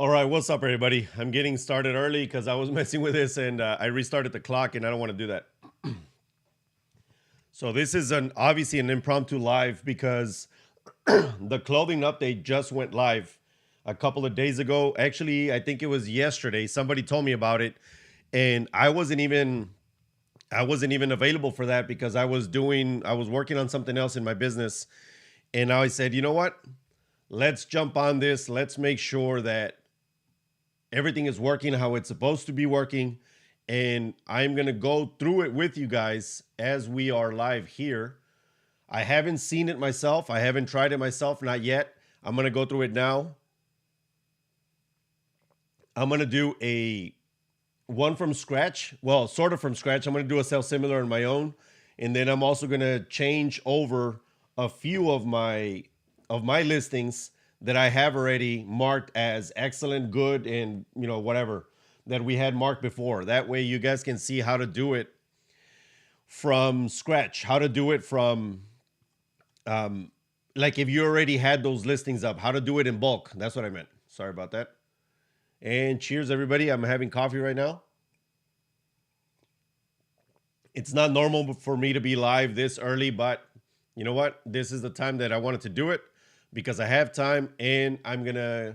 All right, what's up, everybody? I'm getting started early because I was messing with this and I restarted the clock, and I don't want to do that. So this is obviously an impromptu live because the clothing update just went live a couple of days ago. Actually, I think it was yesterday. Somebody told me about it, and I wasn't even available for that because I was working on something else in my business, and I said, you know what? Let's jump on this. Let's make sure that everything is working how it's supposed to be working. And I'm going to go through it with you guys as we are live here. I haven't seen it myself. I haven't tried it myself, not yet. I'm going to go through it now. I'm going to do a one from scratch. Well, sort of from scratch. I'm going to do a sell similar on my own. And then I'm also going to change over a few of my listings that I have already marked as excellent, good, and whatever that we had marked before. That way you guys can see how to do it from scratch, how to do it from like if you already had those listings up, how to do it in bulk. That's what I meant. Sorry about that. And cheers, everybody. I'm having coffee right now. It's not normal for me to be live this early, but you know what? This is the time that I wanted to do it because I have time, and I'm gonna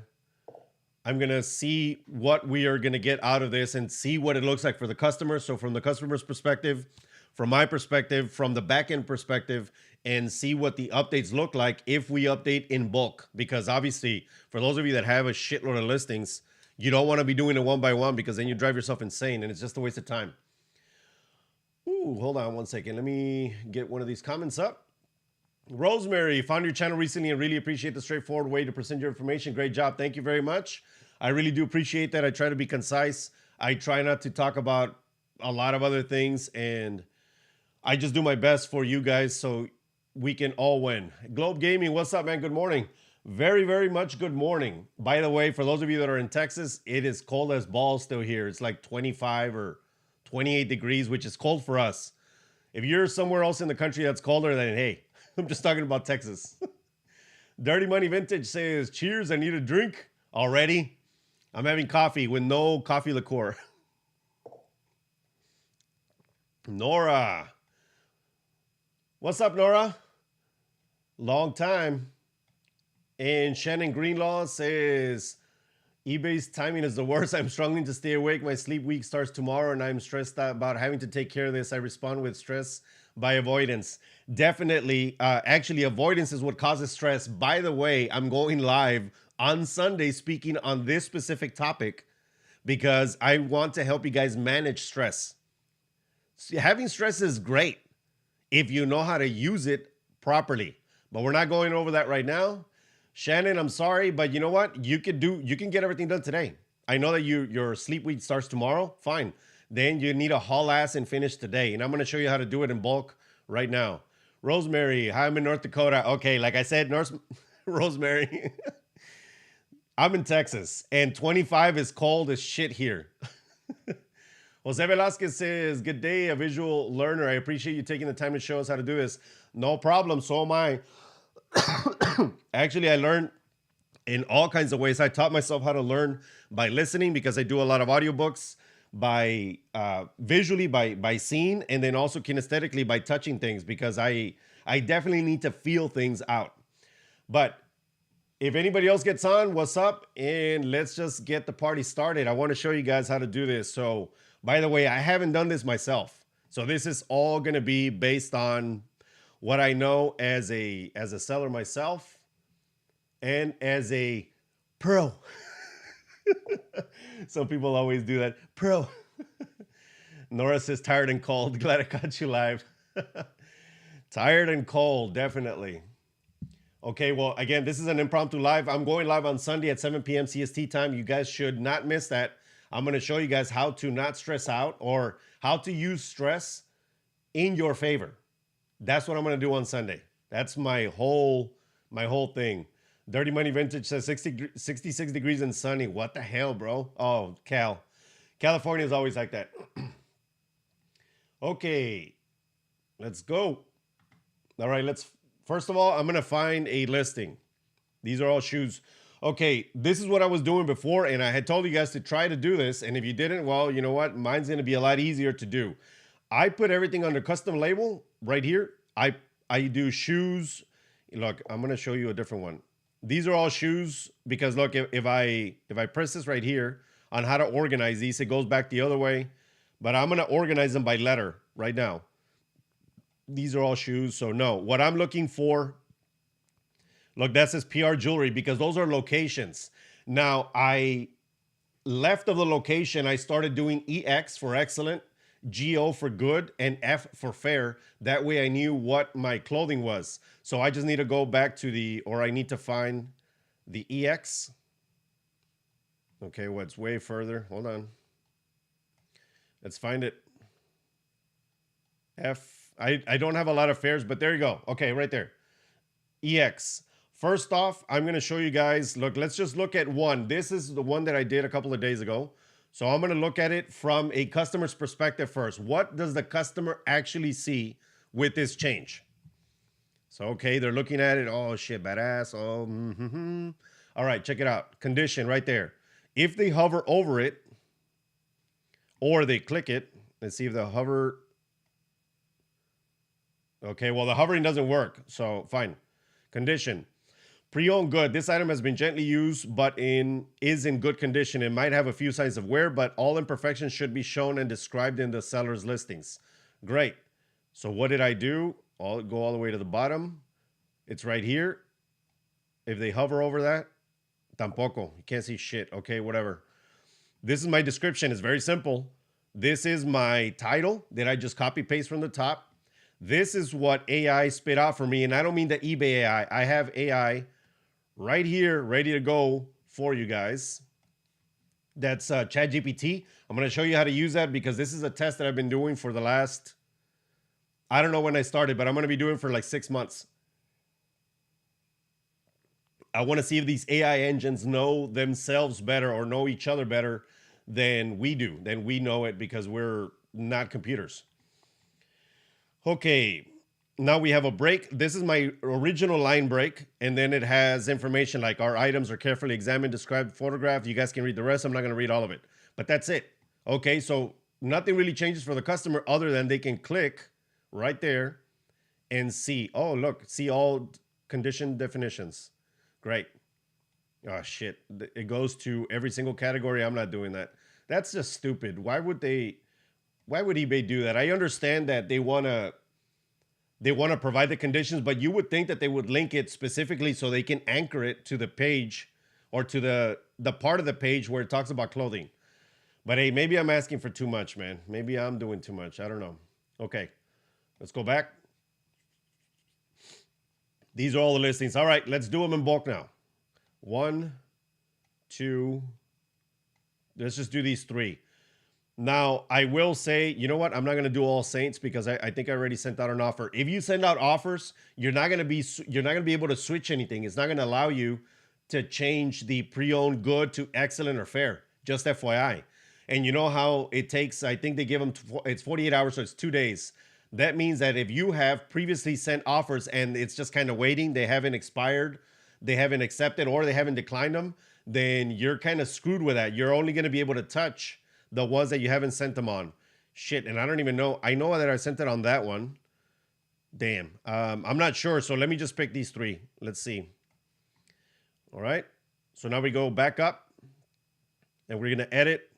see what we are gonna get out of this and see what it looks like for the customer. So from the customer's perspective, from my perspective, from the back end perspective, and see what the updates look like if we update in bulk. Because obviously, for those of you that have a shitload of listings, you don't want to be doing it one by one because then you drive yourself insane and it's just a waste of time. Ooh, hold on one second. Let me get one of these comments up. Rosemary, found your channel recently and really appreciate the straightforward way to present your information. Great job. Thank you very much. I really do appreciate that. I try to be concise. I try not to talk about a lot of other things, and I just do my best for you guys so we can all win. Globe Gaming, what's up, man? Good morning. Very, very much good morning. By the way, for those of you that are in Texas, it is cold as balls still here. It's like 25 or 28 degrees, which is cold for us. If you're somewhere else in the country that's colder, then hey, I'm just talking about Texas. Dirty Money Vintage says, cheers, I need a drink already. I'm having coffee with no coffee liqueur. Nora. What's up, Nora? Long time. And Shannon Greenlaw says, eBay's timing is the worst. I'm struggling to stay awake. My sleep week starts tomorrow, and I'm stressed out about having to take care of this. I respond with stress by avoidance. Definitely. Actually, avoidance is what causes stress. By the way, I'm going live on Sunday speaking on this specific topic because I want to help you guys manage stress. Having stress is great if you know how to use it properly, but we're not going over that right now. Shannon, I'm sorry, but you know what? You can get everything done today. I know that your sleep week starts tomorrow. Fine. Then you need to haul ass and finish today. And I'm going to show you how to do it in bulk right now. Rosemary, hi, I'm in North Dakota. Okay, like I said, Rosemary, I'm in Texas, and 25 is cold as shit here. Jose Velasquez says, good day, a visual learner. I appreciate you taking the time to show us how to do this. No problem, so am I. Actually, I learned in all kinds of ways. I taught myself how to learn by listening because I do a lot of audiobooks, by visually, by seeing, and then also kinesthetically by touching things because I definitely need to feel things out. But if anybody else gets on, what's up? And let's just get the party started. I want to show you guys how to do this. So, by the way, I haven't done this myself. So this is all going to be based on what I know as a seller myself and as a pro. Some people always do that. Pro. Nora says tired and cold. Glad I caught you live. Tired and cold, definitely. Okay, well, again, this is an impromptu live. I'm going live on Sunday at 7 p.m. CST time. You guys should not miss that. I'm going to show you guys how to not stress out or how to use stress in your favor. That's what I'm going to do on Sunday. That's my whole thing. Dirty Money Vintage says 66 degrees and sunny. What the hell, bro? Oh, California is always like that. Okay, let's go. All right, first of all, I'm going to find a listing. These are all shoes. Okay, this is what I was doing before, and I had told you guys to try to do this. And if you didn't, well, you know what? Mine's gonna be a lot easier to do. I put everything under custom label right here. I do shoes. Look, I'm gonna show you a different one. These are all shoes because look, if I press this right here on how to organize these, it goes back the other way. But I'm gonna organize them by letter right now. These are all shoes. So no, what I'm looking for, look, that says PR jewelry because those are locations. Now I left of the location, I started doing EX for excellent, GO for good, and F for fair. That way I knew what my clothing was. So I just need to go back to I need to find the EX. Okay, what's way further? Hold on. Let's find it. F. I don't have a lot of fairs, but there you go. Okay, right there. EX. First off, I'm going to show you guys. Look, let's just look at one. This is the one that I did a couple of days ago. So I'm going to look at it from a customer's perspective first. What does the customer actually see with this change? So, okay, they're looking at it. Oh, shit, badass. Oh, All right, check it out. Condition right there. If they hover over it or they click it, let's see if the hover. Okay, well, the hovering doesn't work. So, fine. Condition. Pre-owned good. This item has been gently used, but is in good condition. It might have a few signs of wear, but all imperfections should be shown and described in the seller's listings. Great. So what did I do? I'll go all the way to the bottom. It's right here. If they hover over that, tampoco. You can't see shit. Okay, whatever. This is my description. It's very simple. This is my title that I just copy paste from the top. This is what AI spit out for me, and I don't mean the eBay AI. I have AI right here, ready to go for you guys. That's ChatGPT. I'm going to show you how to use that because this is a test that I've been doing for the last, I don't know when I started, but I'm going to be doing for like 6 months. I want to see if these AI engines know themselves better or know each other better than we do, than we know it because we're not computers. Okay. Now we have a break. This is my original line break, and then it has information like our items are carefully examined, described, photographed. You guys can read the rest. I'm not going to read all of it, but that's it. Okay, so nothing really changes for the customer other than they can click right there and see. Oh, look, see all condition definitions. Great. Oh, shit. It goes to every single category. I'm not doing that. That's just stupid. Why would eBay do that? I understand that they want to provide the conditions, but you would think that they would link it specifically so they can anchor it to the page or to the part of the page where it talks about clothing. But hey, maybe I'm asking for too much, man. Maybe I'm doing too much. I don't know. Okay, let's go back. These are all the listings. All right, let's do them in bulk now. 1, 2, let's just do these 3. Now, I will say, you know what? I'm not going to do all Saints because I think I already sent out an offer. If you send out offers, you're not going to be able to switch anything. It's not going to allow you to change the pre-owned good to excellent or fair. Just FYI. And you know how it takes, I think they give them, it's 48 hours, so it's 2 days. That means that if you have previously sent offers and it's just kind of waiting, they haven't expired, they haven't accepted, or they haven't declined them, then you're kind of screwed with that. You're only going to be able to touch the ones that you haven't sent them on. Shit, and I don't even know. I know that I sent it on that one. Damn. I'm not sure, so let me just pick these 3. Let's see. All right. So now we go back up, and we're going to edit,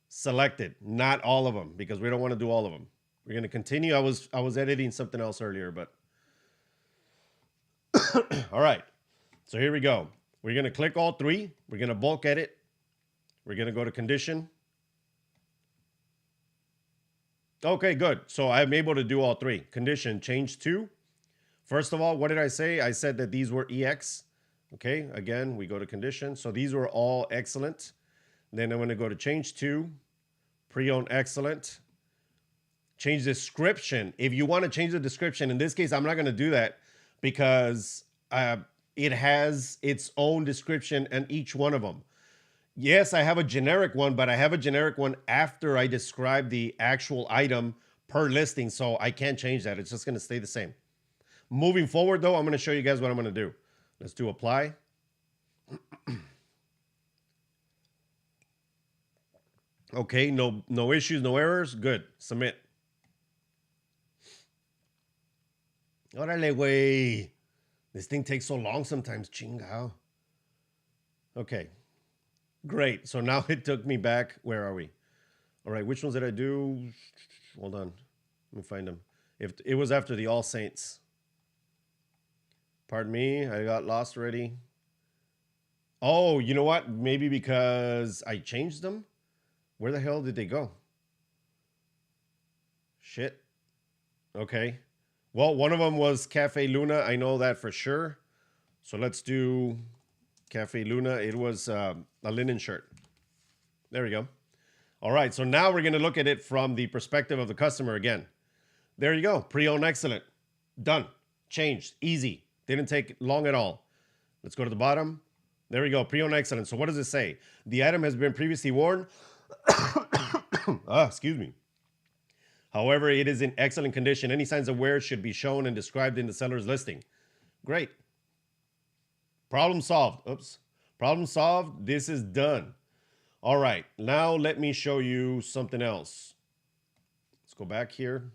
selected. Not all of them, because we don't want to do all of them. We're going to continue. I was editing something else earlier, but... All right. So here we go. We're going to click all 3. We're going to bulk edit. We're going to go to condition. Okay, good. So I'm able to do all 3. Condition, change to. First of all, what did I say? I said that these were EX. Okay, again, we go to condition. So these were all excellent. Then I'm going to go to change to, pre-owned excellent. Change description. If you want to change the description, in this case, I'm not going to do that because it has its own description in each one of them. Yes, I have a generic one, but I have a generic one after I describe the actual item per listing, so I can't change that. It's just going to stay the same. Moving forward, though, I'm going to show you guys what I'm going to do. Let's do apply. Okay, no issues, no errors. Good. Submit. Órale, güey. This thing takes so long sometimes. Chingao. Okay, great. So now it took me back. Where are we? All right, which ones did I do? Hold on. Let me find them. If it was after the All Saints. Pardon me, I got lost already. Oh, you know what? Maybe because I changed them? Where the hell did they go? Shit. Okay. Well, one of them was Cafe Luna. I know that for sure. So let's do Cafe Luna. It was a linen shirt. There we go. All right. So now we're going to look at it from the perspective of the customer again. There you go. Pre-owned excellent. Done. Changed. Easy. Didn't take long at all. Let's go to the bottom. There we go. Pre-owned excellent. So what does it say? The item has been previously worn. Excuse me. However, it is in excellent condition. Any signs of wear should be shown and described in the seller's listing. Great. Problem solved. Oops. Problem solved. This is done. All right. Now let me show you something else. Let's go back here.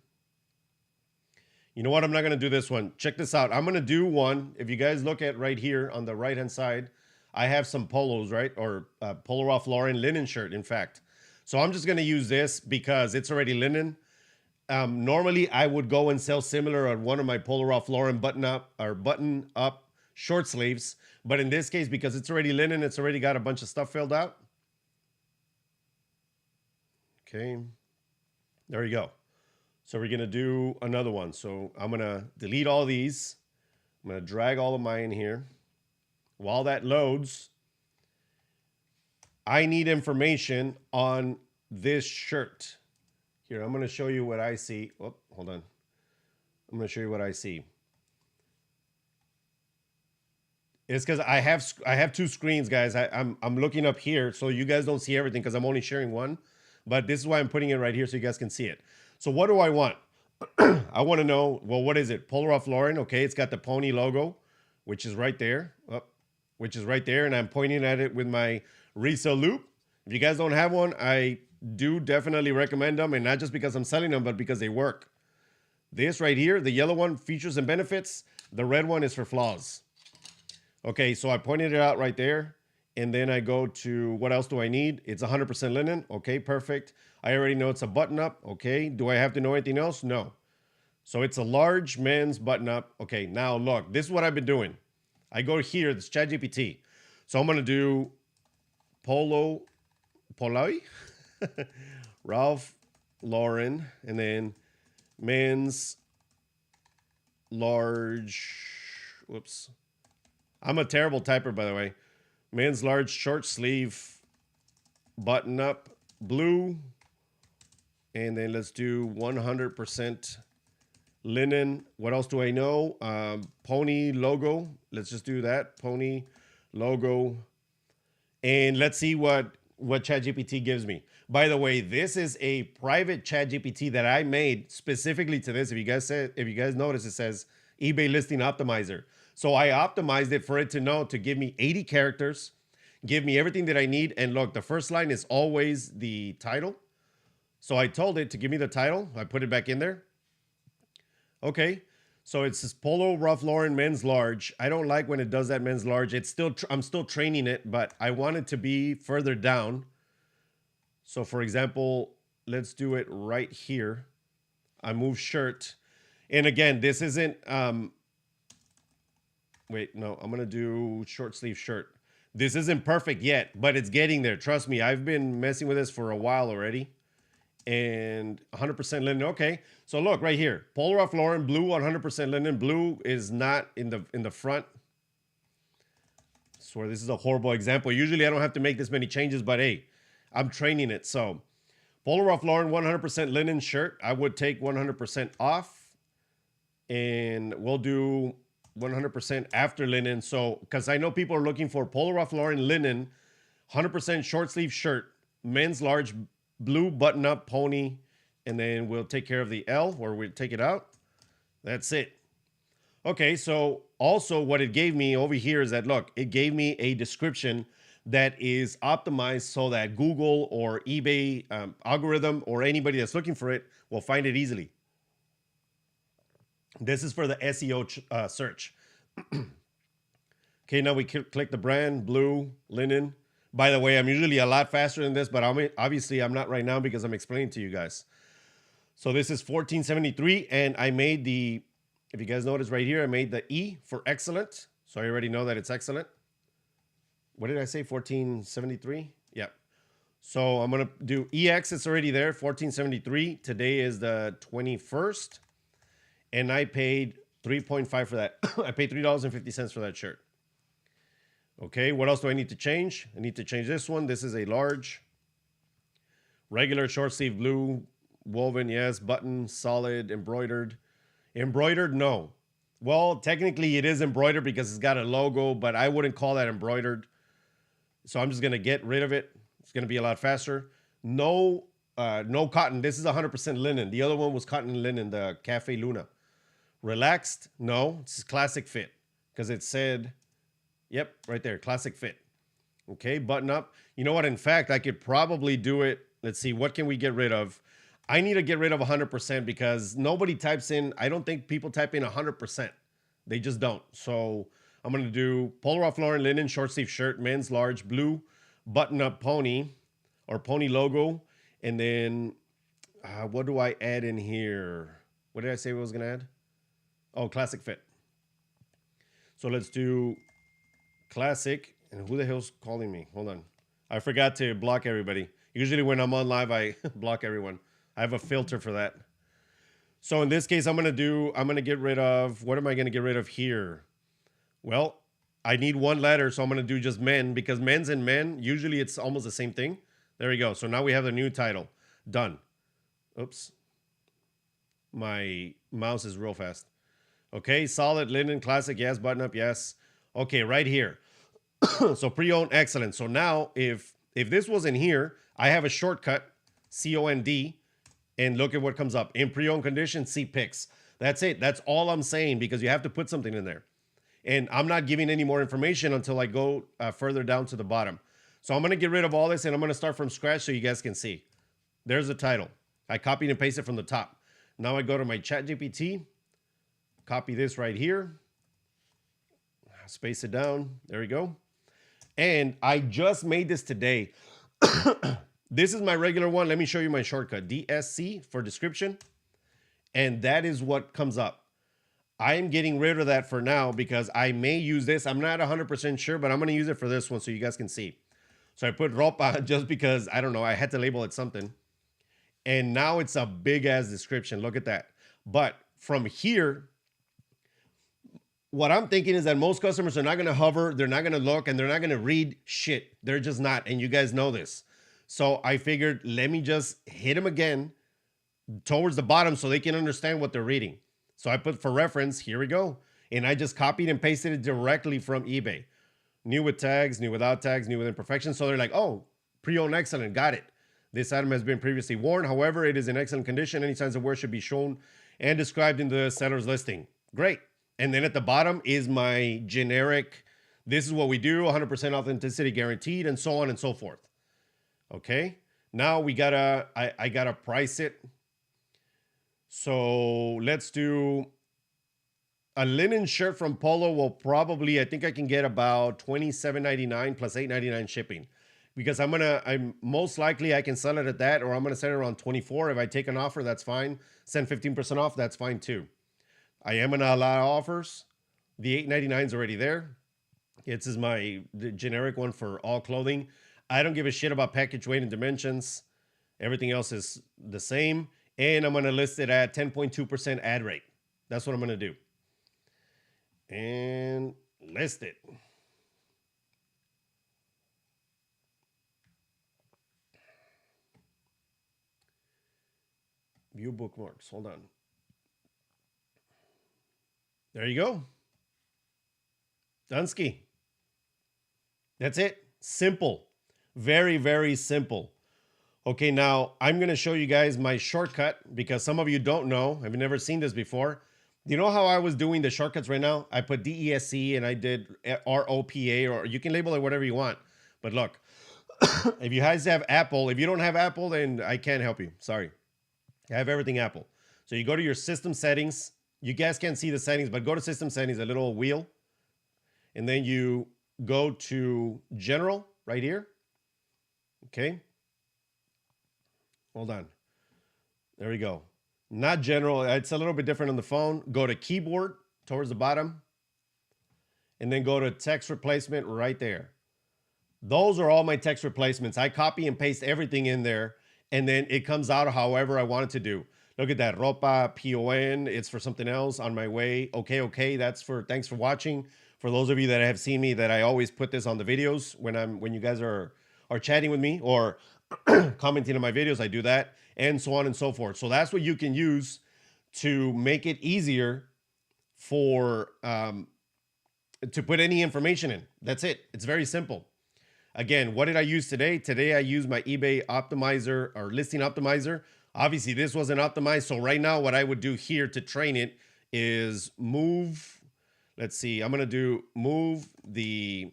You know what? I'm not going to do this one. Check this out. I'm going to do one. If you guys look at right here on the right-hand side, I have some polos, right? Or Polo Ralph Lauren linen shirt, in fact. So I'm just going to use this because it's already linen. Normally, I would go and sell similar on one of my Polo Ralph Lauren button-up short sleeves. But in this case, because it's already linen, it's already got a bunch of stuff filled out. Okay. There you go. So we're going to do another one. So I'm going to delete all these. I'm going to drag all of mine in here. While that loads, I need information on this shirt. Here, I'm going to show you what I see. Oh, hold on. I'm going to show you what I see. It's because I have two screens, guys. I'm looking up here, so you guys don't see everything because I'm only sharing one. But this is why I'm putting it right here so you guys can see it. So what do I want? I want to know, well, what is it? Polo Ralph Lauren. Okay, it's got the pony logo, which is right there. Which is right there, and I'm pointing at it with my Reselloupe. If you guys don't have one, I do definitely recommend them, and not just because I'm selling them, but because they work. This right here, the yellow one, features and benefits. The red one is for flaws. Okay, so I pointed it out right there, and then I go to what else do I need? It's 100% linen. Okay, perfect. I already know it's a button-up. Okay, do I have to know anything else? No. So it's a large men's button-up. Okay, now look, this is what I've been doing. I go here, this ChatGPT. So I'm going to do Poloi, Ralph Lauren, and then men's large, whoops. I'm a terrible typer, by the way. Men's large short sleeve button up blue. And then let's do 100% linen. What else do I know? Pony logo. Let's just do that. Pony logo. And let's see what ChatGPT gives me. By the way, this is a private ChatGPT that I made specifically to this. If you guys notice, it says eBay listing optimizer. So I optimized it for it to know to give me 80 characters, give me everything that I need. And look, the first line is always the title. So I told it to give me the title. I put it back in there. Okay. So it says Polo Ralph Lauren men's large. I don't like when it does that men's large. It's still, I'm still training it, but I want it to be further down. So for example, let's do it right here. I move shirt. And again, this isn't, wait, no, I'm going to do short sleeve shirt. This isn't perfect yet, but it's getting there. Trust me, I've been messing with this for a while already. And 100% linen. Okay, so look right here, Polo Ralph Lauren blue, 100% linen. Blue is not in the front. I swear this is a horrible example. Usually I don't have to make this many changes, but hey, I'm training it. So Polo Ralph Lauren 100% linen shirt. I would take 100% off, and we'll do 100% after linen. So because I know people are looking for Polo Ralph Lauren linen, 100% short sleeve shirt, men's large blue button up pony, and then we'll take care of the L, or we'll take it out. That's it. Okay, so also what it gave me over here is that, look, it gave me a description that is optimized so that Google or eBay algorithm or anybody that's looking for it will find it easily. This is for the SEO search. Okay, now we click the brand, blue, linen. By the way, I'm usually a lot faster than this, but obviously I'm not right now because I'm explaining to you guys. So this is 1473, and I made the, if you guys notice right here, I made the E for excellent. So I already know that it's excellent. What did I say, 1473? Yep. So I'm going to do EX, it's already there, 1473. Today is the 21st, and I paid 3.5 for that. I paid $3.50 for that shirt. Okay, what else do I need to change? I need to change this one. This is a large. Regular short sleeve blue, woven, yes. Button, solid, embroidered. Embroidered, no. Well, technically it is embroidered because it's got a logo, but I wouldn't call that embroidered. So I'm just going to get rid of it. It's going to be a lot faster. No cotton. This is 100% linen. The other one was cotton and linen, the Cafe Luna. Relaxed, no. It's classic fit because it said, yep, right there, classic fit. Okay, button up. You know what? In fact, I could probably do it. Let's see, what can we get rid of? I need to get rid of 100% because nobody types in, I don't think people type in 100%. They just don't. So I'm going to do Polo Ralph Lauren linen short sleeve shirt, men's large, blue, button up pony or pony logo. And then what do I add in here? What did I say I was going to add? Oh, classic fit. So let's do classic. And who the hell's calling me? Hold on. I forgot to block everybody. Usually when I'm on live, I block everyone. I have a filter for that. So in this case, I'm going to get rid of, what am I going to get rid of here? Well, I need one letter, so I'm going to do just men because men's and men, usually it's almost the same thing. There we go. So now we have the new title. Done. Oops. My mouse is real fast. Okay, solid, linen, classic, yes. Button up, yes. Okay, right here. So pre-owned, excellent. So now if this was in here, I have a shortcut, COND, and look at what comes up. In pre-owned condition, see pics. That's it. That's all I'm saying because you have to put something in there. And I'm not giving any more information until I go further down to the bottom. So I'm going to get rid of all this and I'm going to start from scratch so you guys can see. There's the title. I copied and pasted from the top. Now I go to my ChatGPT, copy this right here, space it down. There we go. And I just made this today. This is my regular one. Let me show you my shortcut. DSC for description. And that is what comes up. I am getting rid of that for now because I may use this. I'm not 100% sure, but I'm going to use it for this one so you guys can see. So I put ropa just because, I don't know, I had to label it something. And now it's a big ass description. Look at that. But from here, what I'm thinking is that most customers are not going to hover, they're not going to look, and they're not going to read shit. They're just not, and you guys know this. So I figured, let me just hit them again towards the bottom so they can understand what they're reading. So I put for reference, here we go. And I just copied and pasted it directly from eBay. New with tags, new without tags, new with imperfections. So they're like, oh, pre-owned excellent, got it. This item has been previously worn. However, it is in excellent condition. Any signs of wear should be shown and described in the seller's listing. Great. And then at the bottom is my generic, this is what we do, 100% authenticity guaranteed, and so on and so forth. Okay. Now we gotta, I gotta price it. So let's do a linen shirt from Polo will probably, I think I can get about $27.99 plus $8.99 shipping. Because I'm most likely I can sell it at that, or I'm gonna sell it around 24. If I take an offer, that's fine. Send 15% off, that's fine too. I am gonna allow offers. The $8.99 is already there. This is the generic one for all clothing. I don't give a shit about package weight and dimensions. Everything else is the same. And I'm gonna list it at 10.2% ad rate. That's what I'm gonna do. And list it. View bookmarks. Hold on. There you go. Dunsky. That's it. Simple. Very, very simple. Okay, now I'm going to show you guys my shortcut because some of you don't know. I've never seen this before. You know how I was doing the shortcuts right now? I put DESC and I did ROPA, or you can label it whatever you want. But look, if you guys have Apple, if you don't have Apple, then I can't help you. Sorry. I have everything Apple. So you go to your system settings. You guys can't see the settings, but go to system settings, a little wheel. And then you go to general right here. Okay. Hold on. There we go. Not general. It's a little bit different on the phone. Go to keyboard towards the bottom. And then go to text replacement right there. Those are all my text replacements. I copy and paste everything in there. And then it comes out however I want it to do. Look at that. Ropa, PON. It's for something else. On my way. Okay. That's for, thanks for watching. For those of you that have seen me, that I always put this on the videos when you guys are chatting with me or commenting on my videos, I do that, and so on and so forth. So that's what you can use to make it easier for to put any information in. That's it. It's very simple. Again, what did I use today? Today I used my eBay optimizer or listing optimizer. Obviously, this wasn't optimized. So right now, what I would do here to train it is move. Let's see. I'm going to do move the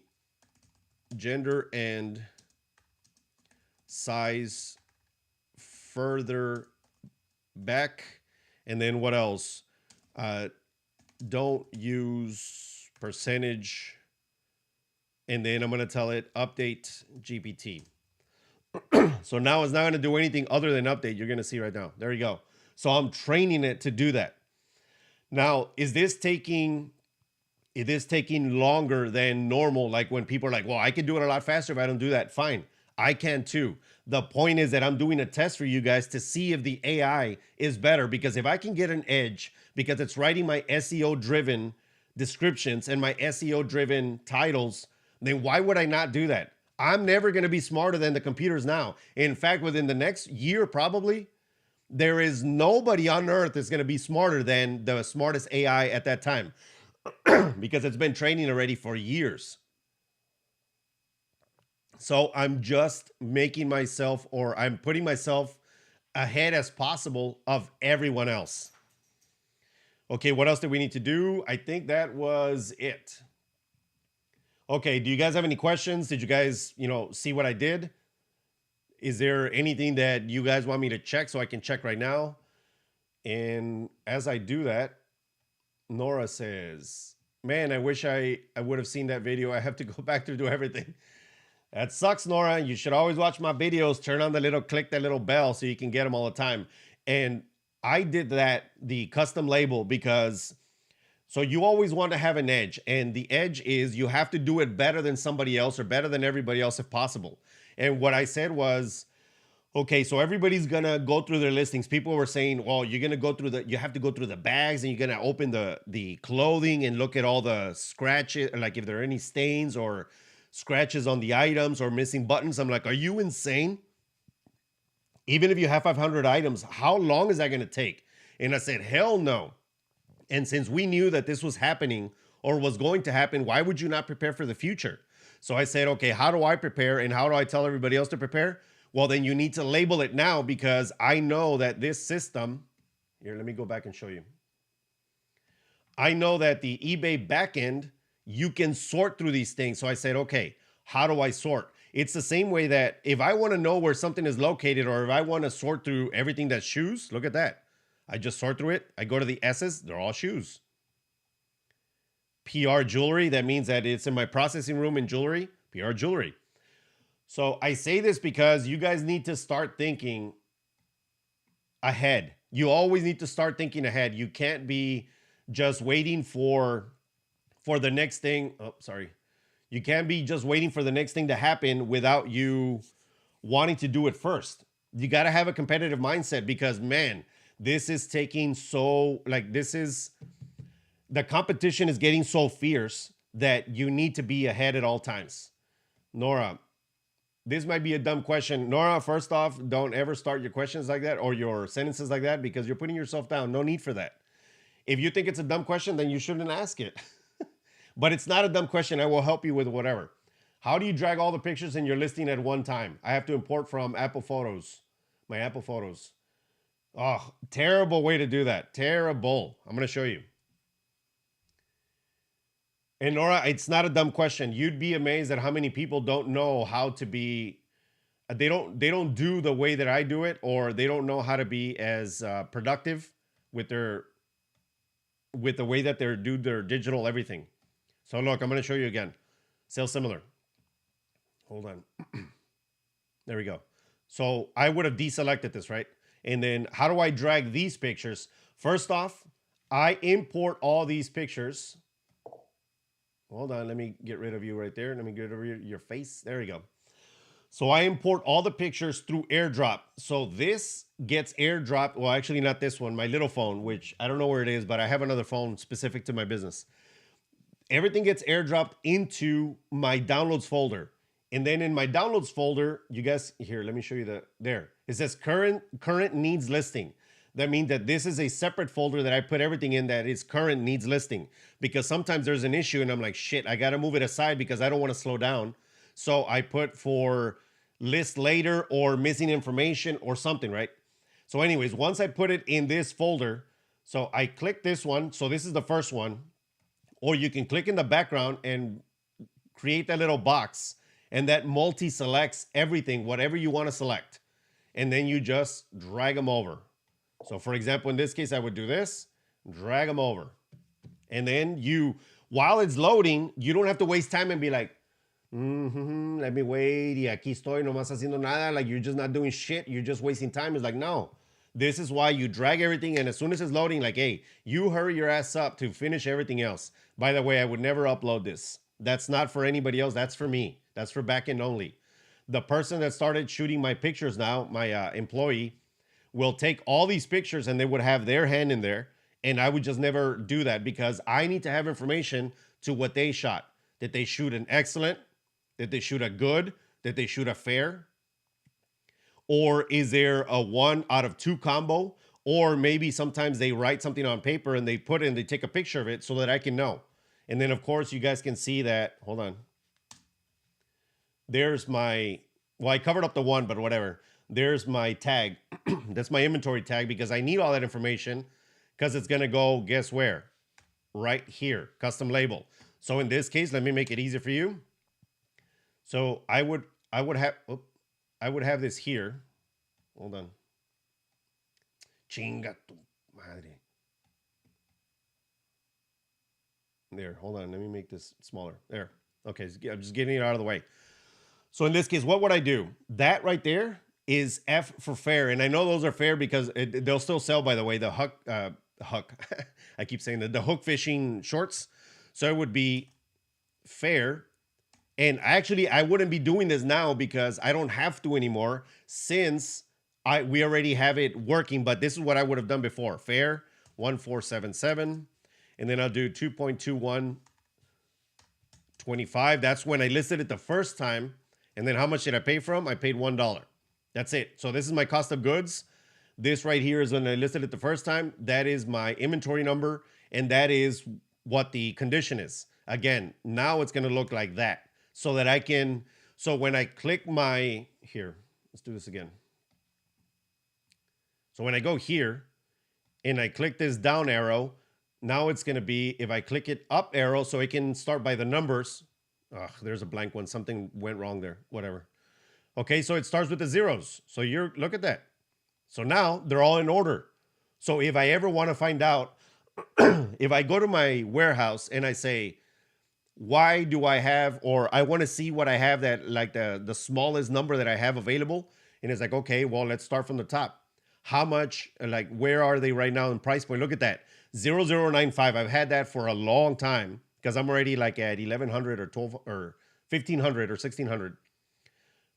gender and size further back. And then what else? Don't use percentage. And then I'm going to tell it update GPT. So now it's not going to do anything other than update. You're going to see right now. There you go. So I'm training it to do that. Now, is this taking longer than normal? Like when people are like, well, I can do it a lot faster if I don't do that. Fine. I can too. The point is that I'm doing a test for you guys to see if the AI is better, because if I can get an edge because it's writing my SEO driven descriptions and my SEO driven titles, then why would I not do that? I'm never going to be smarter than the computers now. In fact, within the next year, probably, there is nobody on earth that's going to be smarter than the smartest AI at that time because it's been training already for years. So I'm just making myself, or I'm putting myself ahead as possible of everyone else. Okay, what else did we need to do? I think that was it. Okay, do you guys have any questions? Did you guys, see what I did? Is there anything that you guys want me to check so I can check right now? And as I do that, Nora says, man, I wish I would have seen that video. I have to go back to do everything. That sucks, Nora. You should always watch my videos. Turn on click that little bell so you can get them all the time. And I did that, the custom label, because so you always want to have an edge. And the edge is you have to do it better than somebody else or better than everybody else if possible. And what I said was, okay, so everybody's going to go through their listings. People were saying, well, you have to go through the bags and you're going to open the clothing and look at all the scratches, like if there are any stains or scratches on the items or missing buttons. I'm like, are you insane? Even if you have 500 items, how long is that going to take? And I said, hell no. And since we knew that this was happening or was going to happen, why would you not prepare for the future? So I said, okay, how do I prepare and how do I tell everybody else to prepare? Well, then you need to label it now, because I know that this system, here, let me go back and show you. I know that the eBay backend, you can sort through these things. So I said, okay, how do I sort? It's the same way that if I want to know where something is located, or if I want to sort through everything that's shoes, look at that. I just sort through it. I go to the S's, they're all shoes. PR jewelry, that means that it's in my processing room in jewelry, PR jewelry. So I say this because you guys need to start thinking ahead. You always need to start thinking ahead. You can't be just waiting for the next thing. Oh, sorry. You can't be just waiting for the next thing to happen without you wanting to do it first. You got to have a competitive mindset, because man, this is taking so, the competition is getting so fierce that you need to be ahead at all times. Nora, this might be a dumb question. Nora, first off, don't ever start your questions like that or your sentences like that, because you're putting yourself down. No need for that. If you think it's a dumb question, then you shouldn't ask it. But it's not a dumb question. I will help you with whatever. How do you drag all the pictures in your listing at one time? I have to import from Apple Photos, my Apple Photos. Oh, terrible way to do that. Terrible. I'm going to show you. And Nora, it's not a dumb question. You'd be amazed at how many people don't know how to be. They don't do the way that I do it, or they don't know how to be as productive with their with the way that they do their digital everything. So look, I'm going to show you again. Sales similar. Hold on. There we go. So I would have deselected this, right? And then how do I drag these pictures? First off, I import all these pictures. Hold on, let me get rid of you right there. Let me get rid of your face. There we go. So I import all the pictures through AirDrop. So this gets AirDropped. Well, actually not this one, my little phone, which I don't know where it is, but I have another phone specific to my business. Everything gets AirDropped into my downloads folder. And then in my downloads folder, you guys, here, let me show you there. It says current needs listing. That means that this is a separate folder that I put everything in that is current needs listing. Because sometimes there's an issue and I'm like, shit, I got to move it aside because I don't want to slow down. So I put for list later or missing information or something, right? So anyways, once I put it in this folder, so I click this one. So this is the first one. Or you can click in the background and create that little box, and that multi-selects everything, whatever you want to select. And then you just drag them over. So for example, in this case, I would do this, drag them over. And then while it's loading, you don't have to waste time and be like, let me wait, y aquí estoy nomás haciendo nada, like you're just not doing shit, you're just wasting time. It's like, no. This is why you drag everything, and as soon as it's loading, like, hey, you hurry your ass up to finish everything else. By the way, I would never upload this. That's not for anybody else. That's for me. That's for backend only. The person that started shooting my pictures now, my employee, will take all these pictures and they would have their hand in there, and I would just never do that because I need to have information to what they shot. Did they shoot an excellent? Did they shoot a good? Did they shoot a fair? Or is there a 1 out of 2 combo? Or maybe sometimes they write something on paper and they put it and they take a picture of it so that I can know. And then of course you guys can see that, hold on. There's my, well, I covered up the 1, but whatever. There's my tag. That's my inventory tag because I need all that information because it's going to go, guess where? Right here, custom label. So in this case, let me make it easier for you. So I would have this here. Hold on. Chinga tu madre. There, hold on. Let me make this smaller. There. Okay, I'm just getting it out of the way. So in this case, what would I do? That right there is F for fair. And I know those are fair because they'll still sell, by the way, the hook. I keep saying the hook fishing shorts. So it would be fair. And actually, I wouldn't be doing this now because I don't have to anymore since we already have it working. But this is what I would have done before. Fair, 1477. And then I'll do 2.2125. That's when I listed it the first time. And then how much did I pay from? I paid $1. That's it. So this is my cost of goods. This right here is when I listed it the first time. That is my inventory number. And that is what the condition is. Again, now it's going to look like that. So that I can, so when I click here, let's do this again. So when I go here and I click this down arrow, now it's going to be, if I click it up arrow, so it can start by the numbers. Ugh, there's a blank one. Something went wrong there. Whatever. Okay, so it starts with the zeros. So look at that. So now they're all in order. So if I ever want to find out, if I go to my warehouse and I say, why do I have, or I want to see what I have that like the smallest number that I have available. And it's like, okay, well, let's start from the top. How much, like, where are they right now in price point? Look at that. 0095. I've had that for a long time because I'm already like at 1100 or 12 or 1500 or 1600.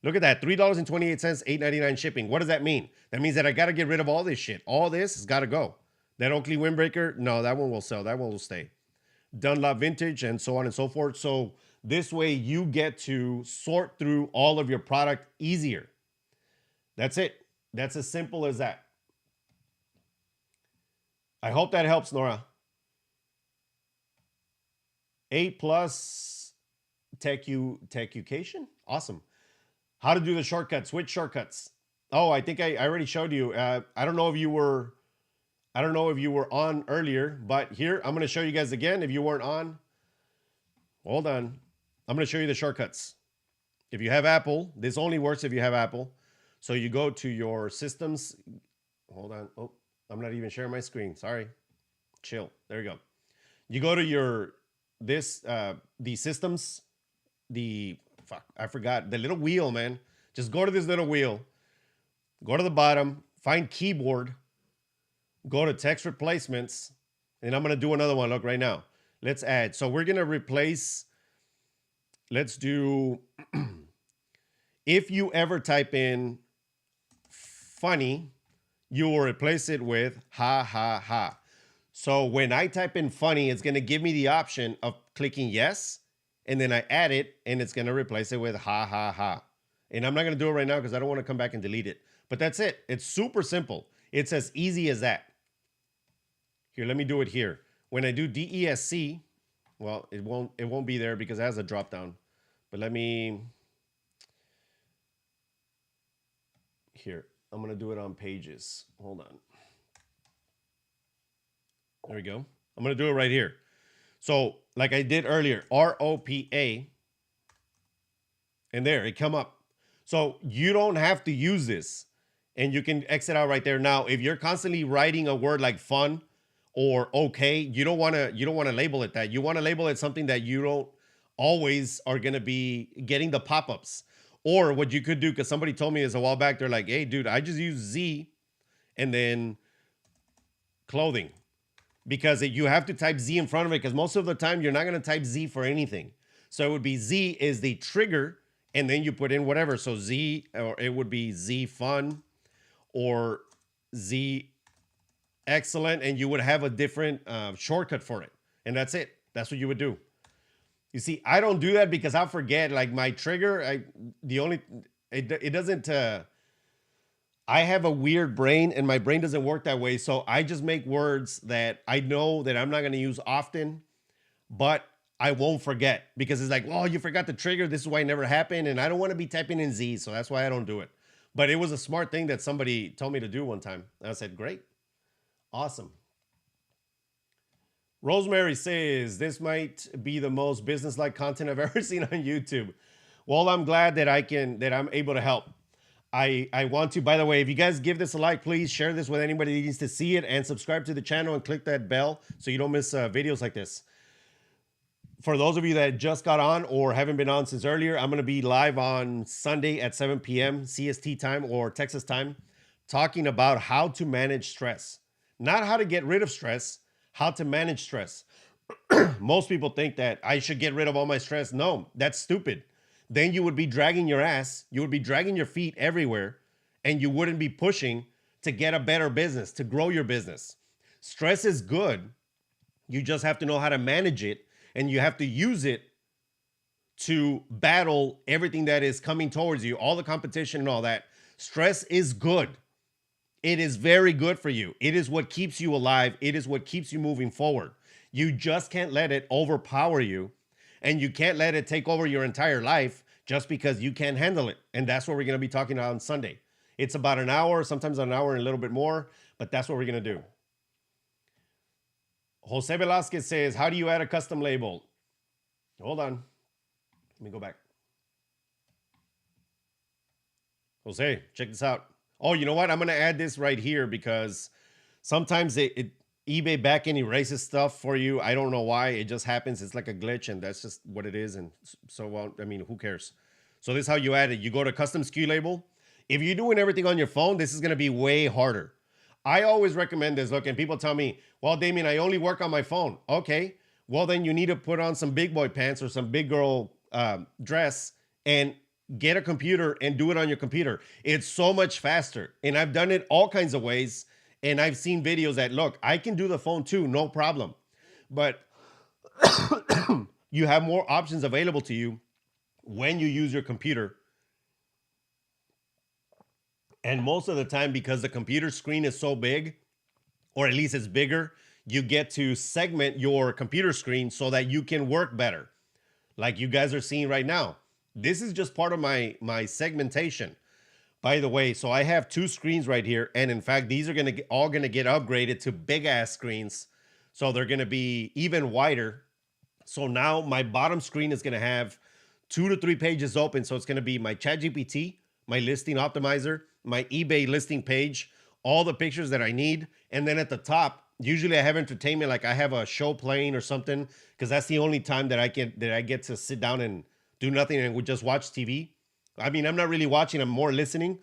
Look at that. $3.28, $8.99 shipping. What does that mean? That means that I got to get rid of all this shit. All this has got to go. That Oakley windbreaker, no, that one will sell. That one will stay. Dunlop vintage and so on and so forth. So this way you get to sort through all of your product easier. That's it. That's as simple as that. I hope that helps, Nora. 8+ tech education. Awesome. How to do the shortcuts. Which shortcuts? Oh, I think I already showed you. I don't know if you were on earlier, but here, I'm going to show you guys again if you weren't on. Hold on. I'm going to show you the shortcuts. If you have Apple, this only works if you have Apple. So you go to your systems. Hold on. Oh, I'm not even sharing my screen. Sorry. Chill. There you go. You go to your the systems, I forgot the little wheel, man. Just go to this little wheel. Go to the bottom, find keyboard, go to text replacements, and I'm gonna do another one. Look right now. Let's add. So we're gonna replace. Let's do. If you ever type in funny, you will replace it with ha ha ha. So when I type in funny, it's going to give me the option of clicking yes, and then I add it, and it's going to replace it with ha ha ha. And I'm not going to do it right now because I don't want to come back and delete it. But that's it. It's super simple. It's as easy as that. Here, let me do it here. When I do DESC, well, it won't be there because it has a drop down. But let me here. I'm going to do it on pages. Hold on. There we go. I'm going to do it right here. So like I did earlier, ROPA, and there it come up. So you don't have to use this, and you can exit out right there. Now, if you're constantly writing a word like fun or okay, you don't want to label it that. You want to label it something that you don't always are going to be getting the pop-ups. Or what you could do, because somebody told me this a while back, they're like, hey, dude, I just use Z and then clothing. Because you have to type Z in front of it, because most of the time you're not going to type Z for anything. So it would be Z is the trigger, and then you put in whatever. So Z, or it would be Z fun or Z excellent, and you would have a different shortcut for it. And that's it. That's what you would do. You see, I don't do that because I forget. Like my trigger, it doesn't. I have a weird brain, and my brain doesn't work that way. So I just make words that I know that I'm not going to use often, but I won't forget, because it's like, oh, you forgot the trigger. This is why it never happened, and I don't want to be typing in Z, so that's why I don't do it. But it was a smart thing that somebody told me to do one time, and I said, great, awesome. Rosemary says, this might be the most business-like content I've ever seen on YouTube. Well, I'm glad that I'm able to help. I want to, by the way, if you guys give this a like, please share this with anybody that needs to see it, and subscribe to the channel and click that bell so you don't miss videos like this. For those of you that just got on or haven't been on since earlier, I'm going to be live on Sunday at 7 p.m. CST time or Texas time, talking about how to manage stress. Not how to get rid of stress, how to manage stress. Most people think that I should get rid of all my stress. No, that's stupid. Then you would be dragging your ass, you would be dragging your feet everywhere, and you wouldn't be pushing to get a better business, to grow your business. Stress is good. You just have to know how to manage it, and you have to use it to battle everything that is coming towards you, all the competition and all that. Stress is good. It is very good for you. It is what keeps you alive. It is what keeps you moving forward. You just can't let it overpower you, and you can't let it take over your entire life just because you can't handle it. And that's what we're going to be talking about on Sunday. It's about an hour, sometimes an hour and a little bit more, but that's what we're going to do. Jose Velasquez says, how do you add a custom label? Hold on. Let me go back. Jose, check this out. Oh, you know what? I'm going to add this right here because sometimes eBay backend erases stuff for you. I don't know why. It just happens. It's like a glitch, and that's just what it is. And so, well, I mean, who cares? So this is how you add it. You go to custom SKU label. If you're doing everything on your phone, this is going to be way harder. I always recommend this. Look, and people tell me, well, Damien, I only work on my phone. Okay. Well, then you need to put on some big boy pants or some big girl dress and get a computer and do it on your computer. It's so much faster. And I've done it all kinds of ways. And I've seen videos that, look, I can do the phone too, no problem. But you have more options available to you when you use your computer. And most of the time, because the computer screen is so big, or at least it's bigger, you get to segment your computer screen so that you can work better. Like you guys are seeing right now. This is just part of my segmentation. By the way, so I have two screens right here. And in fact, these are all going to get upgraded to big ass screens. So they're going to be even wider. So now my bottom screen is going to have 2 to 3 pages open. So it's going to be my ChatGPT, my listing optimizer, my eBay listing page, all the pictures that I need. And then at the top, usually I have entertainment, like I have a show playing or something, because that's the only time that I get to sit down and do nothing and we just watch TV. I mean, I'm not really watching, I'm more listening,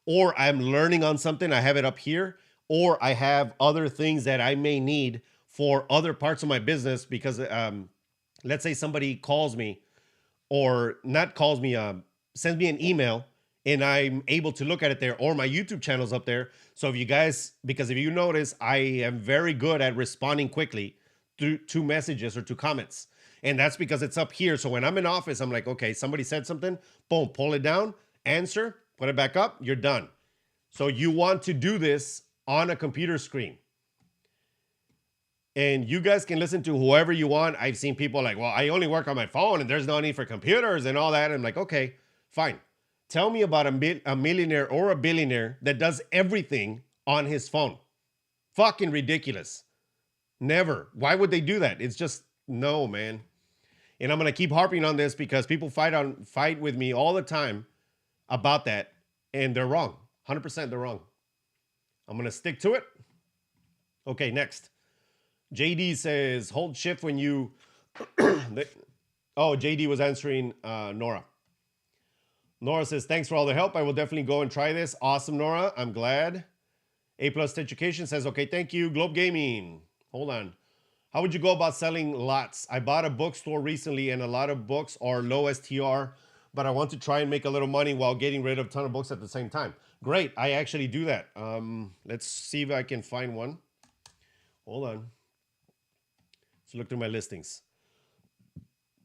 or I'm learning on something. I have it up here, or I have other things that I may need for other parts of my business because let's say somebody calls me or not calls me, sends me an email and I'm able to look at it there, or my YouTube channel's up there. So if you guys, because if you notice, I am very good at responding quickly to messages or to comments. And that's because it's up here. So when I'm in office, I'm like, okay, somebody said something, boom, pull it down, answer, put it back up, you're done. So you want to do this on a computer screen. And you guys can listen to whoever you want. I've seen people like, well, I only work on my phone and there's no need for computers and all that. I'm like, okay, fine. Tell me about a millionaire or a billionaire that does everything on his phone. Fucking ridiculous. Never. Why would they do that? It's just, no, man. And I'm going to keep harping on this because people fight with me all the time about that. And they're wrong. 100% they're wrong. I'm going to stick to it. Okay, next. JD says, hold shift when you... Oh, JD was answering Nora. Nora says, thanks for all the help. I will definitely go and try this. Awesome, Nora. I'm glad. A Plus Education says, okay, thank you. Globe Gaming. Hold on. How would you go about selling lots? I bought a bookstore recently and a lot of books are low STR, but I want to try and make a little money while getting rid of a ton of books at the same time. Great. I actually do that. Let's see if I can find one. Hold on. Let's look through my listings.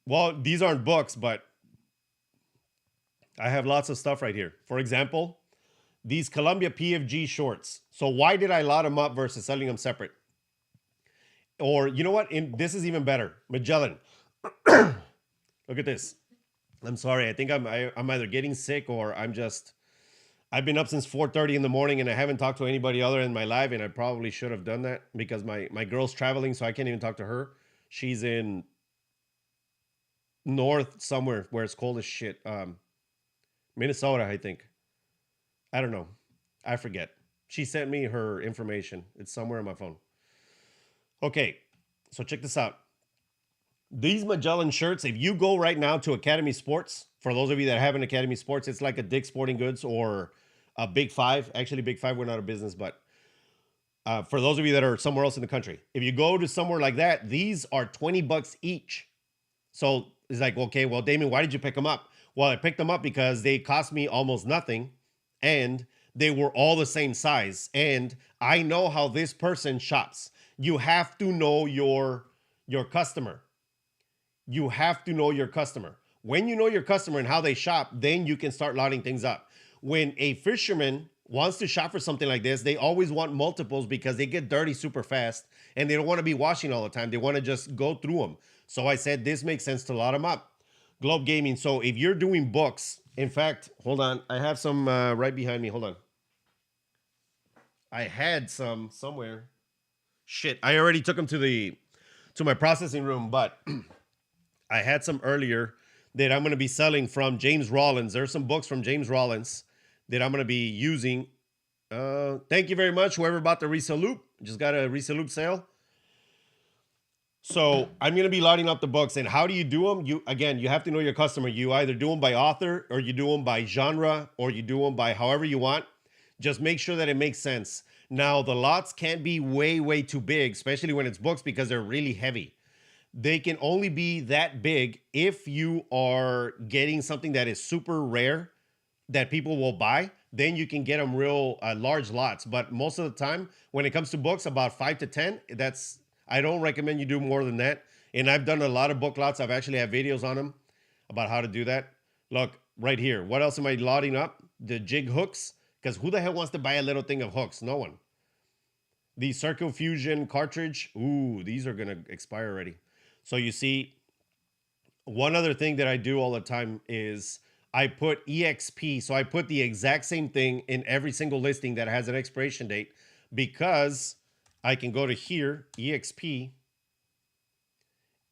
Well, these aren't books, but I have lots of stuff right here. For example, these Columbia PFG shorts. So why did I lot them up versus selling them separate? Or you know what? This is even better. Magellan. Look at this. I'm sorry. I think I'm either getting sick or I've been up since 4:30 in the morning and I haven't talked to anybody other in my life, and I probably should have done that because my girl's traveling, so I can't even talk to her. She's in north somewhere where it's cold as shit. Minnesota, I think. I don't know. I forget. She sent me her information. It's somewhere on my phone. Okay, so check this out. These Magellan shirts, if you go right now to Academy Sports, for those of you that have an Academy Sports, it's like a Dick's Sporting Goods or a Big Five. Actually, Big Five, we're not a business, but for those of you that are somewhere else in the country, if you go to somewhere like that, these are $20 each. So it's like, okay, well, Damien, why did you pick them up? Well, I picked them up because they cost me almost nothing and they were all the same size. And I know how this person shops. You have to know your customer. You have to know your customer. When you know your customer and how they shop, then you can start lining things up. When a fisherman wants to shop for something like this, they always want multiples because they get dirty super fast and they don't want to be washing all the time. They want to just go through them. So I said, this makes sense to lot them up. Globe Gaming. So if you're doing books, in fact, hold on. I have some right behind me. Hold on. I had some somewhere. Shit, I already took them to my processing room, but I had some earlier that I'm going to be selling from James Rollins. There's some books from James Rollins that I'm going to be using. Thank you very much, whoever bought the Reselloupe. Just got a Reselloupe sale. So I'm going to be lining up the books. And how do you do them? You have to know your customer. You either do them by author or you do them by genre or you do them by however you want. Just make sure that it makes sense. Now, the lots can't be way, way too big, especially when it's books because they're really heavy. They can only be that big if you are getting something that is super rare that people will buy. Then you can get them real large lots. But most of the time, when it comes to books, about 5 to 10, I don't recommend you do more than that. And I've done a lot of book lots. I've actually have videos on them about how to do that. Look, right here. What else am I lotting up? The jig hooks. Because who the hell wants to buy a little thing of hooks? No one. The Circle Fusion cartridge. Ooh, these are going to expire already. So you see, one other thing that I do all the time is I put EXP. So I put the exact same thing in every single listing that has an expiration date because I can go to here, EXP,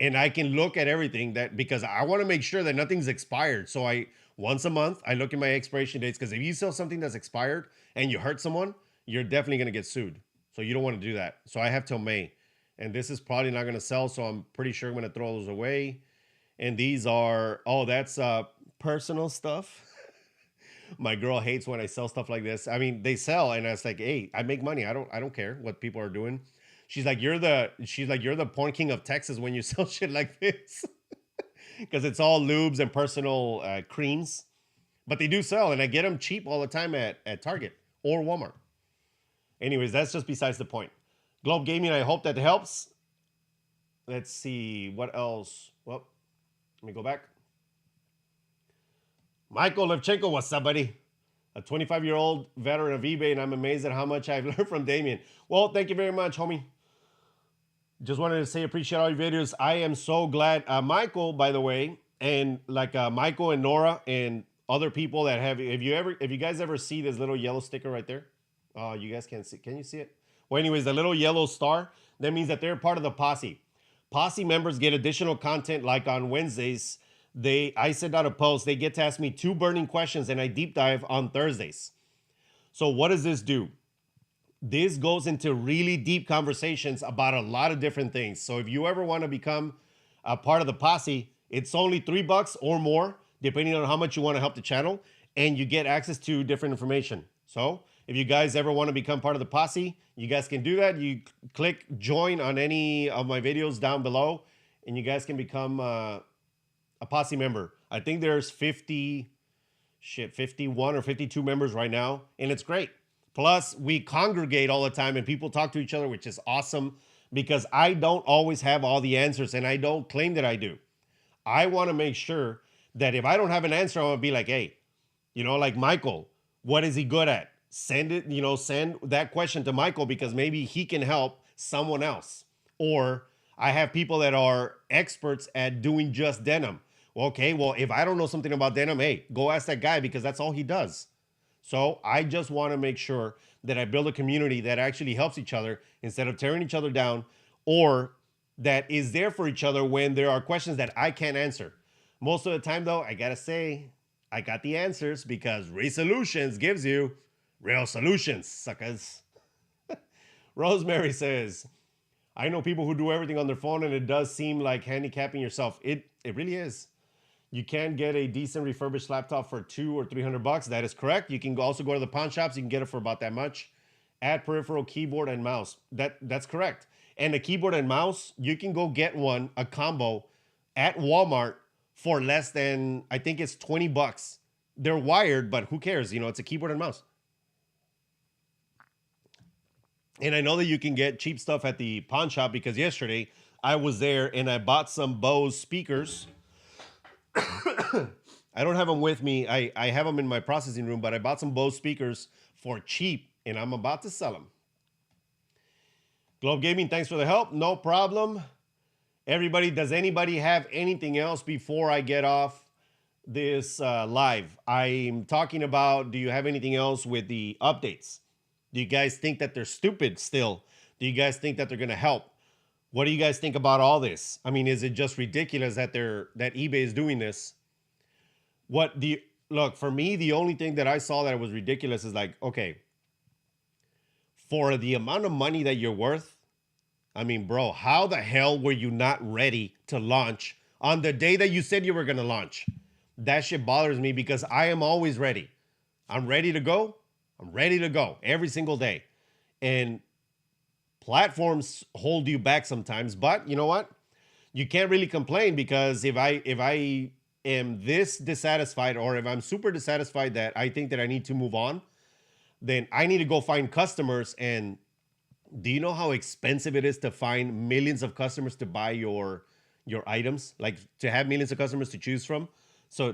and I can look at everything that because I want to make sure that nothing's expired. So I once a month I look at my expiration dates because if you sell something that's expired and you hurt someone, you're definitely gonna get sued. So you don't want to do that. So I have till May, and this is probably not gonna sell. So I'm pretty sure I'm gonna throw those away. And these are that's personal stuff. My girl hates when I sell stuff like this. I mean, they sell, and I was like, hey, I make money. I don't care what people are doing. She's like, you're the porn king of Texas when you sell shit like this. Because it's all lubes and personal creams. But they do sell, and I get them cheap all the time at Target or Walmart. Anyways, that's just besides the point. Globe Gaming, I hope that helps. Let's see, what else? Well, let me go back. Michael Levchenko, what's up, buddy? A 25-year-old veteran of eBay, and I'm amazed at how much I've learned from Damien. Well, thank you very much, homie. Just wanted to say appreciate all your videos. I am so glad. Michael, by the way, and like Michael and Nora and other people that have, if you guys ever see this little yellow sticker right there? Oh, you guys can't see. Can you see it? Well, anyways, the little yellow star, that means that they're part of the posse. Posse members get additional content like on Wednesdays. I send out a post. They get to ask me 2 burning questions and I deep dive on Thursdays. So what does this do? This goes into really deep conversations about a lot of different things. So if you ever want to become a part of the posse, it's only $3 or more, depending on how much you want to help the channel, and you get access to different information. So if you guys ever want to become part of the posse, you guys can do that. You click join on any of my videos down below, and you guys can become a posse member. I think there's 51 or 52 members right now, and it's great. Plus, we congregate all the time, and people talk to each other, which is awesome, because I don't always have all the answers, and I don't claim that I do. I want to make sure that if I don't have an answer, I'm going to be like, hey, like Michael, what is he good at? Send that question to Michael because maybe he can help someone else. Or I have people that are experts at doing just denim. Okay, well, if I don't know something about denim, hey, go ask that guy because that's all he does. So I just want to make sure that I build a community that actually helps each other instead of tearing each other down, or that is there for each other when there are questions that I can't answer. Most of the time, though, I got to say, I got the answers because Resellutions gives you real solutions, suckers. Rosemary says, I know people who do everything on their phone, and it does seem like handicapping yourself. It really is. You can get a decent refurbished laptop for $200 or $300. That is correct. You can also go to the pawn shops. You can get it for about that much. Add peripheral keyboard and mouse. That's correct. And the keyboard and mouse, you can go get a combo at Walmart for less than, I think it's $20. They're wired, but who cares? It's a keyboard and mouse. And I know that you can get cheap stuff at the pawn shop because yesterday I was there and I bought some Bose speakers. I don't have them with me. I have them in my processing room, but I bought some Bose speakers for cheap, and I'm about to sell them. Globe Gaming, thanks for the help. No problem. Everybody, does anybody have anything else before I get off this live? I'm talking about, do you have anything else with the updates? Do you guys think that they're stupid still? Do you guys think that they're going to help? What do you guys think about all this? I mean, is it just ridiculous that eBay is doing this? Look, for me, the only thing that I saw that was ridiculous is like, okay, for the amount of money that you're worth, I mean, bro, how the hell were you not ready to launch on the day that you said you were going to launch? That shit bothers me because I am always ready. I'm ready to go. I'm ready to go every single day. And platforms hold you back sometimes, but you know what? You can't really complain because if I am this dissatisfied, or if I'm super dissatisfied that I think that I need to move on, then I need to go find customers. And do you know how expensive it is to find millions of customers to buy your items? Like to have millions of customers to choose from,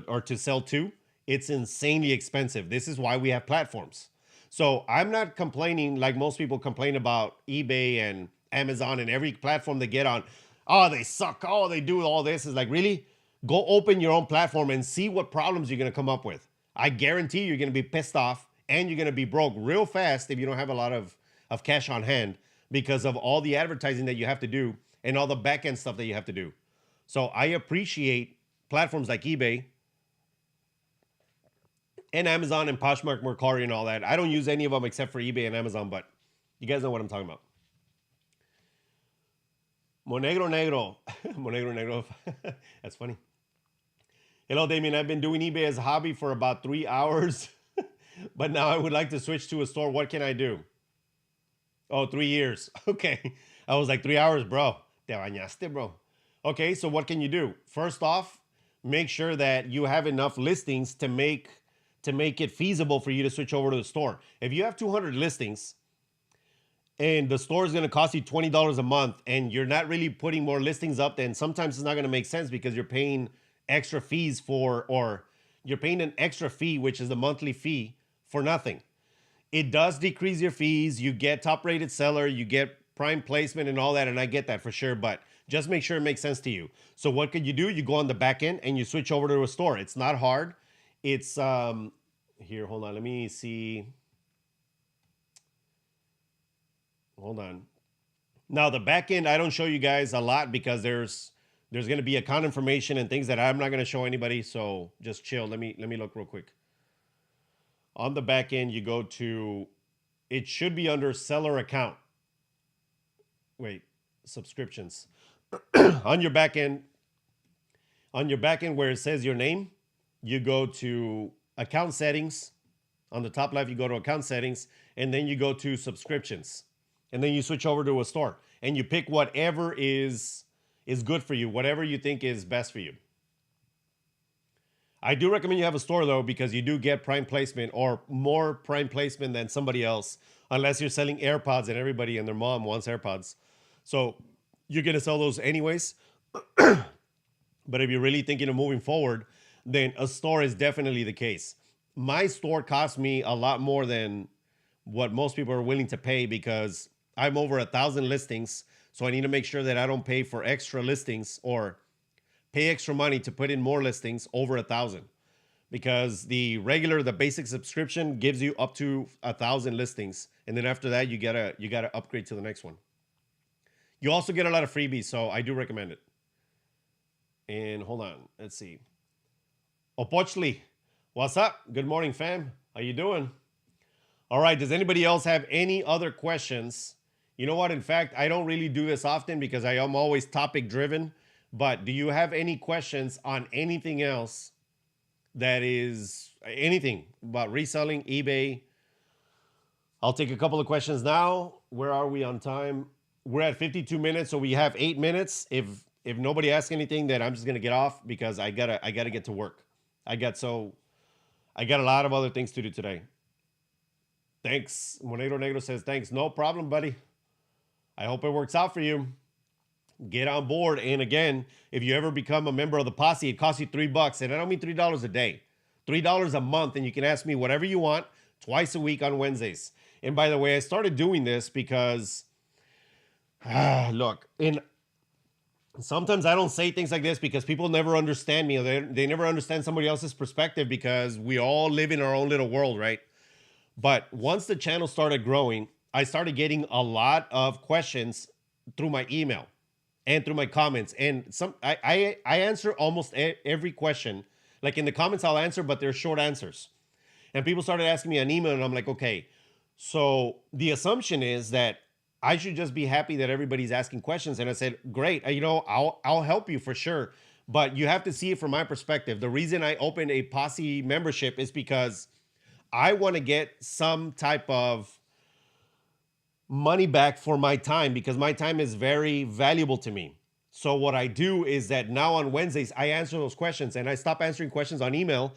or to sell to? It's insanely expensive. This is why we have platforms. So I'm not complaining like most people complain about eBay and Amazon and every platform they get on. Oh, they suck. Oh, they do all this. Is like, really? Go open your own platform and see what problems you're going to come up with. I guarantee you're going to be pissed off and you're going to be broke real fast if you don't have a lot of cash on hand because of all the advertising that you have to do and all the back end stuff that you have to do. So I appreciate platforms like eBay and Amazon and Poshmark, Mercari, and all that. I don't use any of them except for eBay and Amazon, but you guys know what I'm talking about. Monegro Negro. Monegro Negro. That's funny. Hello, Damien. I've been doing eBay as a hobby for about 3 hours, but now I would like to switch to a store. What can I do? Oh, 3 years. Okay. I was like 3 hours, bro. Te bañaste, bro. Okay, so what can you do? First off, make sure that you have enough listings to make it feasible for you to switch over to the store. If you have 200 listings and the store is going to cost you $20 a month and you're not really putting more listings up, then sometimes it's not going to make sense because you're paying extra fees or you're paying an extra fee, which is the monthly fee, for nothing. It does decrease your fees. You get top rated seller, you get prime placement and all that. And I get that for sure, but just make sure it makes sense to you. So what could you do? You go on the back end and you switch over to a store. It's not hard. It's here, hold on. Let me see. Hold on. Now the back end, I don't show you guys a lot because there's going to be account information and things that I'm not going to show anybody. So just chill. Let me look real quick. On the back end, you go to, it should be under seller account. Wait, subscriptions. on your back end where it says your name, you go to account settings. On the top left, you go to account settings, and then you go to subscriptions. And then you switch over to a store and you pick whatever is good for you, whatever you think is best for you. I do recommend you have a store though, because you do get prime placement or more prime placement than somebody else, unless you're selling AirPods and everybody and their mom wants AirPods. So you're going to sell those anyways. But if you're really thinking of moving forward, then a store is definitely the case. My store cost me a lot more than what most people are willing to pay because I'm over 1,000 listings. So I need to make sure that I don't pay for extra listings or pay extra money to put in more listings over 1,000, because the basic subscription gives you up to 1,000 listings. And then after that, you gotta upgrade to the next one. You also get a lot of freebies, so I do recommend it. And hold on, let's see. Opochli, what's up? Good morning, fam. How you doing? All right, does anybody else have any other questions? You know what? In fact, I don't really do this often because I am always topic driven. But do you have any questions on anything else that is anything about reselling, eBay? I'll take a couple of questions now. Where are we on time? We're at 52 minutes, so we have 8 minutes. If nobody asks anything, then I'm just gonna get off because I gotta get to work. I got a lot of other things to do today. Thanks. Monegro Negro says thanks. No problem, buddy. I hope it works out for you. Get on board. And again, if you ever become a member of the posse, it costs you $3. And I don't mean $3 a day, $3 a month. And you can ask me whatever you want twice a week on Wednesdays. And by the way, I started doing this because, look, sometimes I don't say things like this because people never understand me. Or they never understand somebody else's perspective because we all live in our own little world, right? But once the channel started growing, I started getting a lot of questions through my email and through my comments. And I answer almost every question. Like in the comments, I'll answer, but they're short answers. And people started asking me an email, and I'm like, okay. So the assumption is that I should just be happy that everybody's asking questions. And I said, great, I'll help you for sure. But you have to see it from my perspective. The reason I opened a Posse membership is because I want to get some type of money back for my time, because my time is very valuable to me. So what I do is that now on Wednesdays, I answer those questions, and I stop answering questions on email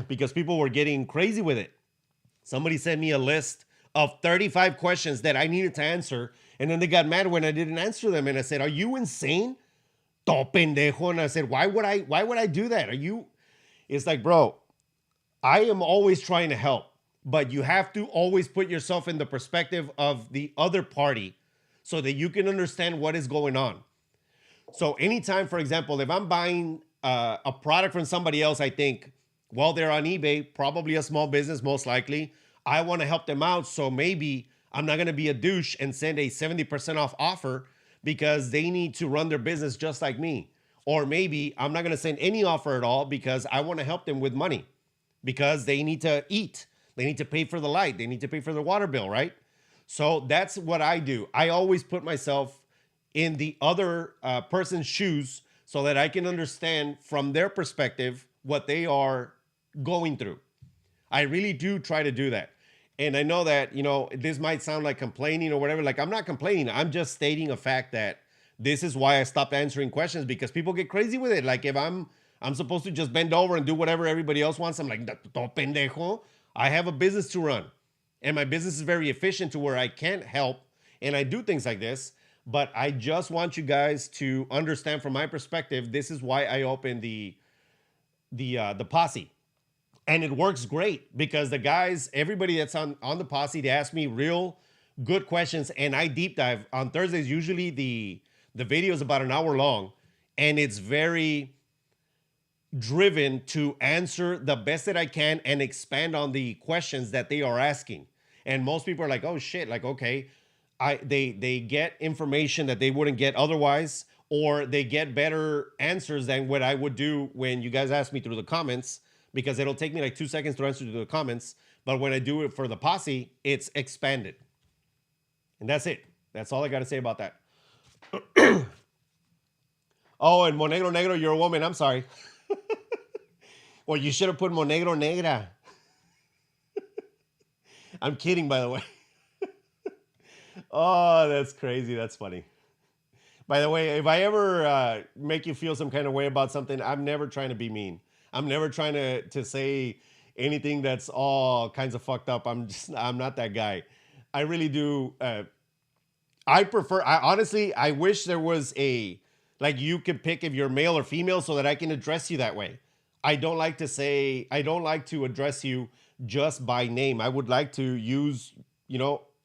because people were getting crazy with it. Somebody sent me a list of 35 questions that I needed to answer, and then they got mad when I didn't answer them. And I said, are you insane? To pendejo. And I said, why would I do that? It's like, bro, I am always trying to help, but you have to always put yourself in the perspective of the other party so that you can understand what is going on. So anytime, for example, if I'm buying a product from somebody else, I think, well, they're on eBay, probably a small business, most likely. I want to help them out. So maybe I'm not going to be a douche and send a 70% off offer because they need to run their business just like me. Or maybe I'm not going to send any offer at all because I want to help them with money because they need to eat. They need to pay for the light. They need to pay for their water bill, right? So that's what I do. I always put myself in the other person's shoes so that I can understand from their perspective what they are going through. I really do try to do that. And I know that, this might sound like complaining or whatever. Like, I'm not complaining. I'm just stating a fact that this is why I stopped answering questions, because people get crazy with it. Like, if I'm supposed to just bend over and do whatever everybody else wants, I'm like, "To pendejo." I have a business to run. And my business is very efficient to where I can't help. And I do things like this. But I just want you guys to understand from my perspective, this is why I opened the posse. And it works great because the guys, everybody that's on the posse, they ask me real good questions, and I deep dive. On Thursdays, usually the video is about an hour long, and it's very driven to answer the best that I can and expand on the questions that they are asking. And most people are like, oh shit, like, okay, they get information that they wouldn't get otherwise, or they get better answers than what I would do when you guys ask me through the comments, because it'll take me like 2 seconds to answer to the comments. But when I do it for the posse, it's expanded. And that's it. That's all I got to say about that. Oh, and Monegro Negro, you're a woman. I'm sorry. Well, you should have put Monegro Negra. I'm kidding, by the way. Oh, that's crazy. That's funny. By the way, if I ever make you feel some kind of way about something, I'm never trying to be mean. I'm never trying to say anything that's all kinds of fucked up. I'm not that guy. I really do. Honestly, I wish there was like you could pick if you're male or female so that I can address you that way. I don't like to address you just by name. I would like to use,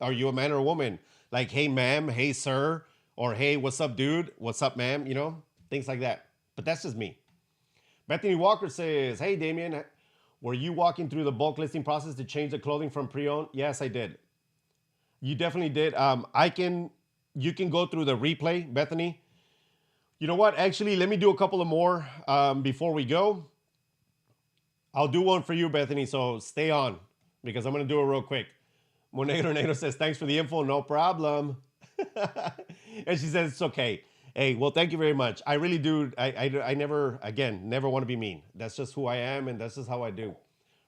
are you a man or a woman? Like, hey, ma'am, hey, sir, or hey, what's up, dude? What's up, ma'am? Things like that. But that's just me. Bethany Walker says, hey, Damien, were you walking through the bulk listing process to change the clothing from pre-owned? Yes, I did. You definitely did. You can go through the replay, Bethany. You know what? Actually, let me do a couple of more before we go. I'll do one for you, Bethany, so stay on because I'm going to do it real quick. Monegro Negro says, thanks for the info. No problem. And she says, it's okay. Hey, well, thank you very much. I really do. I never want to be mean. That's just who I am, and that's just how I do.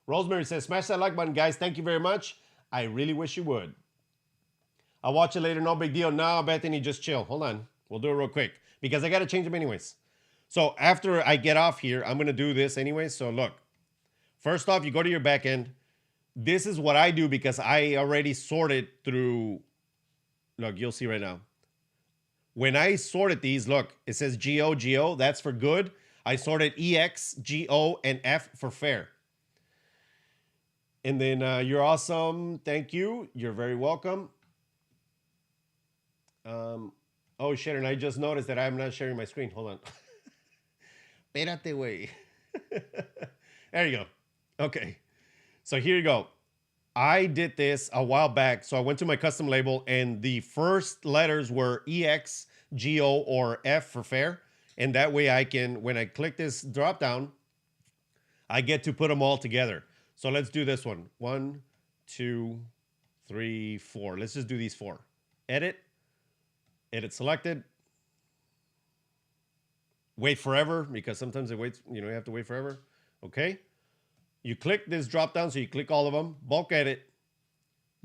Rosemary says, smash that like button, guys. Thank you very much. I really wish you would. I'll watch it later. No big deal. No, Bethany, just chill. Hold on. We'll do it real quick because I got to change them anyways. So after I get off here, I'm going to do this anyways. So look, first off, you go to your back end. This is what I do because I already sorted through. Look, you'll see right now. When I sorted these, look, it says GO, GO. That's for good. I sorted EX, GO, and F for fair. And then you're awesome. Thank you. You're very welcome. Oh, shit. And I just noticed that I'm not sharing my screen. Hold on. Espérate, güey. There you go. Okay. So here you go. I did this a while back. So I went to my custom label and the first letters were EX, GO, or F for fair. And that way I can, when I click this drop down, I get to put them all together. So let's do this one. 1, 2, 3, 4. Let's just do these 4. Edit. Edit selected. Wait forever because sometimes it waits, you have to wait forever. Okay. You click this drop down, so you click all of them. Bulk edit.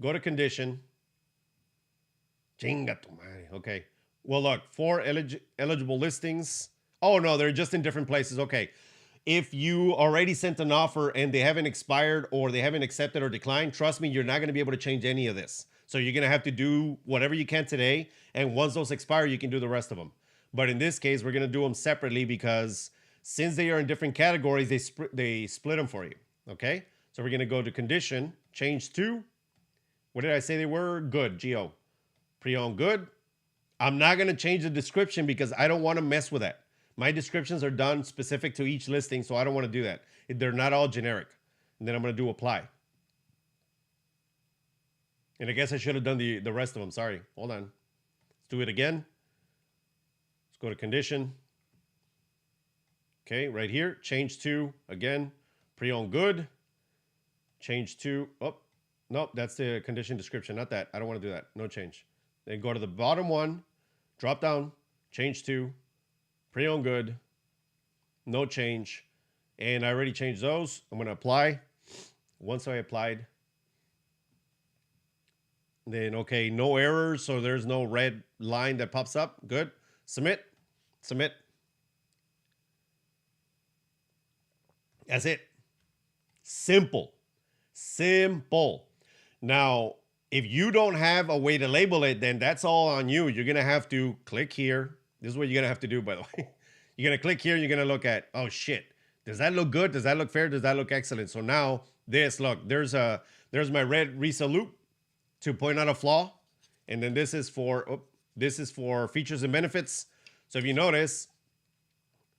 Go to condition. Chinga tu madre. Okay. Well, look, 4 eligible listings. Oh, no, they're just in different places. Okay. If you already sent an offer and they haven't expired or they haven't accepted or declined, trust me, you're not going to be able to change any of this. So you're going to have to do whatever you can today. And once those expire, you can do the rest of them. But in this case, we're going to do them separately because since they are in different categories, they split them for you. Okay. So we're going to go to condition, change to, what did I say they were? Good, GO. Pre-owned good. I'm not going to change the description because I don't want to mess with that. My descriptions are done specific to each listing, so I don't want to do that. They're not all generic. And then I'm going to do apply. And I guess I should have done the rest of them. Sorry. Hold on. Let's do it again. Let's go to condition. Okay, right here, change to, again, pre-owned good. Change to, oh, nope, that's the condition description, not that. I don't want to do that. No change. Then go to the bottom one, drop down, change to, pre-owned good, no change. And I already changed those. I'm going to apply. Once I applied, then, okay, no errors, so there's no red line that pops up. Good. Submit. Submit. That's it. Simple. Simple. Now, if you don't have a way to label it, then that's all on you. You're going to have to click here. This is what you're going to have to do, by the way. You're going to click here. You're going to look at, oh, shit. Does that look good? Does that look fair? Does that look excellent? So now this, look, there's my red Reselloupe to point out a flaw. And then this is for features and benefits. So if you notice,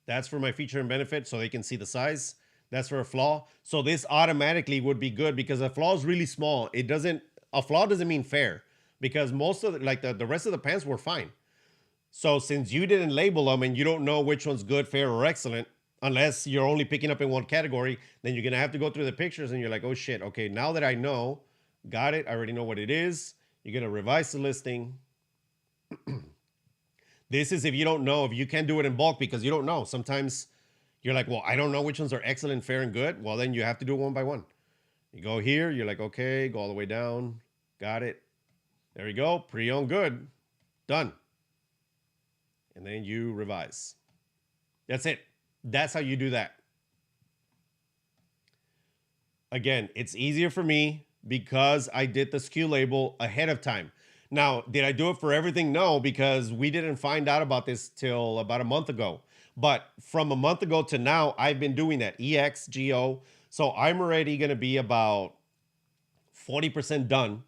that's for my feature and benefit so they can see the size. That's for a flaw. So this automatically would be good because a flaw is really small. A flaw doesn't mean fair because most of the rest of the pants were fine. So since you didn't label them and you don't know which one's good, fair, or excellent, unless you're only picking up in one category, then you're going to have to go through the pictures and you're like, oh shit, okay, now that I know, got it, I already know what it is. You're going to revise the listing. This is if you don't know, if you can't do it in bulk because you don't know. Sometimes you're like, well, I don't know which ones are excellent, fair, and good. Well, then you have to do it one by one. You go here, you're like, okay, go all the way down. Got it. There you go. Pre-owned good. Done. And then you revise. That's it. That's how you do that. Again, it's easier for me because I did the SKU label ahead of time. Now, did I do it for everything? No, because we didn't find out about this till about a month ago. But from a month ago to now, I've been doing that, EXGO. So I'm already going to be about 40% done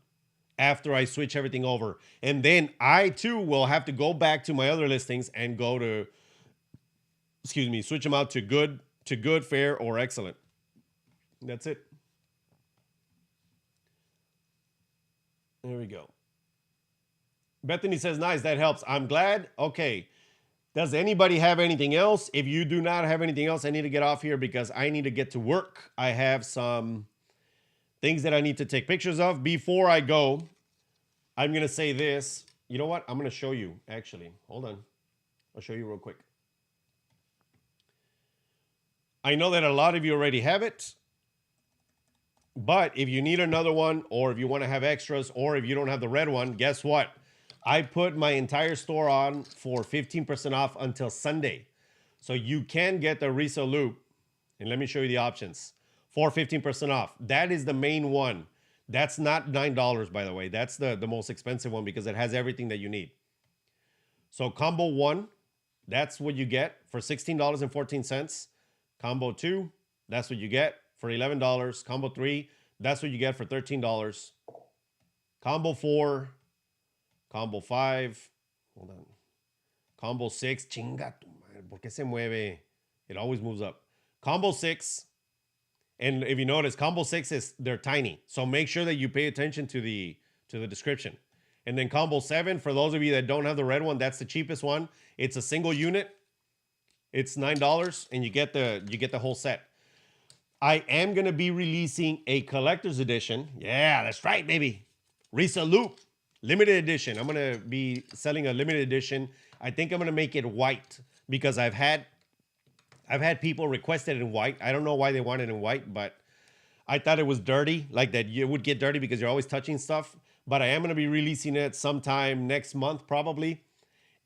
after I switch everything over. And then I too will have to go back to my other listings and go to, switch them out to good, fair, or excellent. That's it. There we go. Bethany says, nice, that helps. I'm glad. Okay. Does anybody have anything else? If you do not have anything else, I need to get off here because I need to get to work. I have some things that I need to take pictures of. Before I go, I'm going to say this. You know what? I'm going to show you, actually. Hold on. I'll show you real quick. I know that a lot of you already have it. But if you need another one, or if you want to have extras, or if you don't have the red one, guess what? I put my entire store on for 15% off until Sunday. So you can get the Reselloupe, and let me show you the options, for 15% off. That is the main one. That's not $9, by the way. That's the most expensive one because it has everything that you need. So combo 1, that's what you get for $16.14. Combo 2, that's what you get for $11. Combo 3, that's what you get for $13. Combo 4, Combo 5, hold on. Combo 6, chinga tu madre, ¿por qué se mueve? It always moves up. Combo 6, and if you notice, Combo 6 they're tiny. So make sure that you pay attention to the description. And then Combo 7, for those of you that don't have the red one, that's the cheapest one. It's a single unit. It's $9, and you get the whole set. I am going to be releasing a collector's edition. Yeah, that's right, baby. Reselloupe. Limited edition. I'm going to be selling a limited edition. I think I'm going to make it white because I've had people request it in white. I don't know why they want it in white, but I thought it was dirty, like that it would get dirty because you're always touching stuff. But I am going to be releasing it sometime next month probably.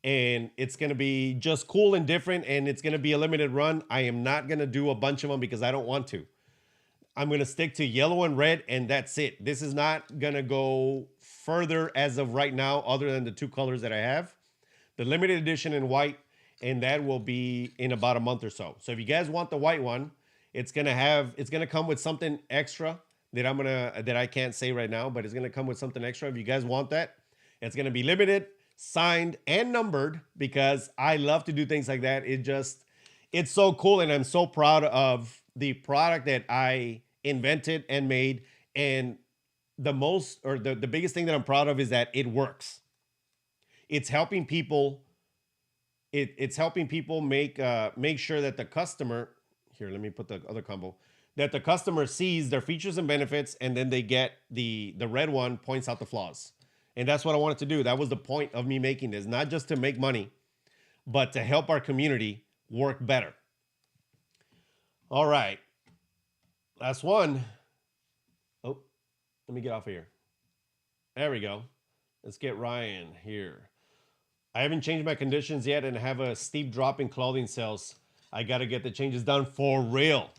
And it's going to be just cool and different, and it's going to be a limited run. I am not going to do a bunch of them because I don't want to. I'm going to stick to yellow and red, and that's it. This is not going to go further as of right now other than the 2 colors that I have. The limited edition in white, and that will be in about a month or so. So if you guys want the white one, it's going to come with something extra that I can't say right now, but it's going to come with something extra. If you guys want that, it's going to be limited, signed, and numbered because I love to do things like that. It's so cool, and I'm so proud of the product that I invented and made. And the biggest thing that I'm proud of is that it works. It's helping people it's helping people make sure that the customer, here, let me put the other combo, that the customer sees their features and benefits, and then they get the red one points out the flaws. And that's what I wanted to do. That was the point of me making this, not just to make money, but to help our community work better. All right. Last one. Oh, let me get off of here. There we go. Let's get Ryan here. I haven't changed my conditions yet and have a steep drop in clothing sales. I got to get the changes done for real.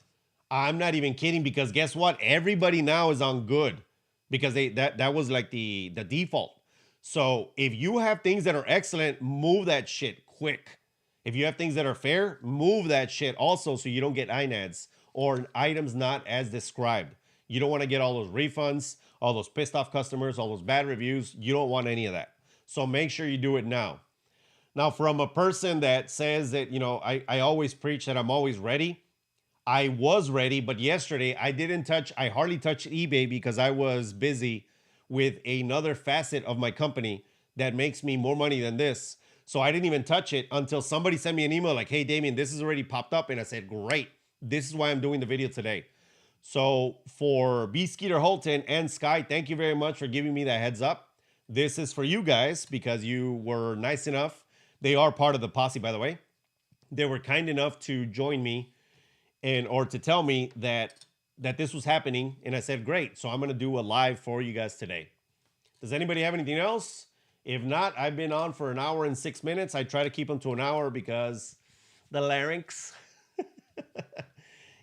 I'm not even kidding, because guess what? Everybody now is on good, because that was like the default. So if you have things that are excellent, move that shit quick. If you have things that are fair, move that shit also, so you don't get INADs or items not as described. You don't want to get all those refunds, all those pissed off customers, all those bad reviews. You don't want any of that. So make sure you do it now. Now, from a person that says that, I always preach that I'm always ready. I was ready, but yesterday I hardly touched eBay because I was busy with another facet of my company that makes me more money than this. So I didn't even touch it until somebody sent me an email like, hey, Damien, this has already popped up. And I said, great. This is why I'm doing the video today. So for B. Skeeter Holton and Sky, thank you very much for giving me that heads up. This is for you guys because you were nice enough. They are part of the posse, by the way. They were kind enough to join me or to tell me that this was happening. And I said, great. So I'm going to do a live for you guys today. Does anybody have anything else? If not, I've been on for 1 hour and 6 minutes. I try to keep them to 1 hour because the larynx.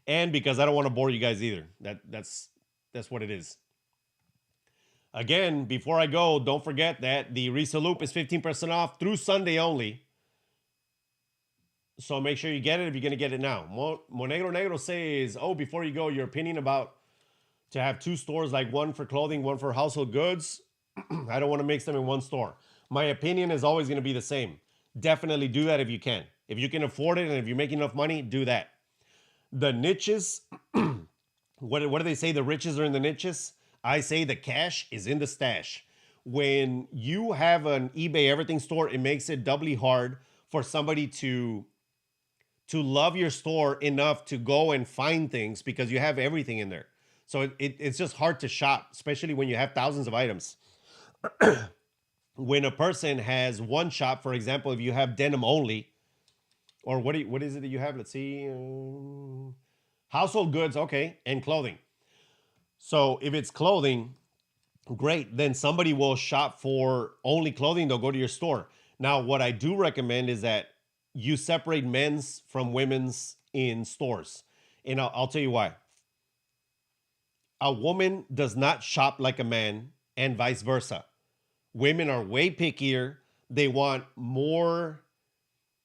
And because I don't want to bore you guys either. That's what it is. Again, before I go, don't forget that the Resellupe is 15% off through Sunday only. So make sure you get it if you're going to get it now. Monegro Negro says, oh, before you go, your opinion about to have 2 stores, like one for clothing, one for household goods. I don't want to mix them in one store. My opinion is always going to be the same. Definitely do that if you can. If you can afford it and if you're making enough money, do that. The niches, what do they say? The riches are in the niches. I say the cash is in the stash. When you have an eBay everything store, it makes it doubly hard for somebody to love your store enough to go and find things because you have everything in there. So it's just hard to shop, especially when you have thousands of items. When a person has one shop, for example, if you have denim only, or what is it that you have? Let's see. Household goods, okay, and clothing. So if it's clothing, great. Then somebody will shop for only clothing. They'll go to your store. Now, what I do recommend is that you separate men's from women's in stores. And I'll tell you why. A woman does not shop like a man and vice versa. Women are way pickier. They want more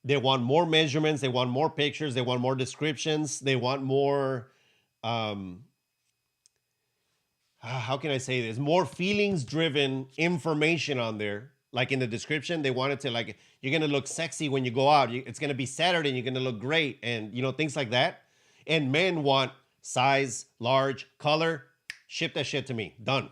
measurements. They want more pictures. They want more descriptions. They want more, how can I say this? More feelings driven information on there. Like in the description, they want it to like, you're going to look sexy when you go out. It's going to be Saturday and you're going to look great. And things like that. And men want size, large, color, ship that shit to me. Done.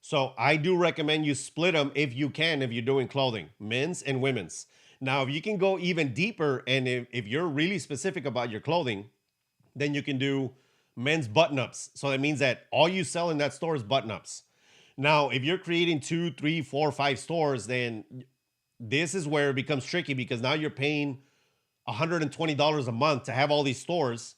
So I do recommend you split them if you can, if you're doing clothing, men's and women's. Now, if you can go even deeper and if you're really specific about your clothing, then you can do men's button-ups. So that means that all you sell in that store is button-ups. Now, if you're creating 2, 3, 4, 5 stores, then this is where it becomes tricky because now you're paying $120 a month to have all these stores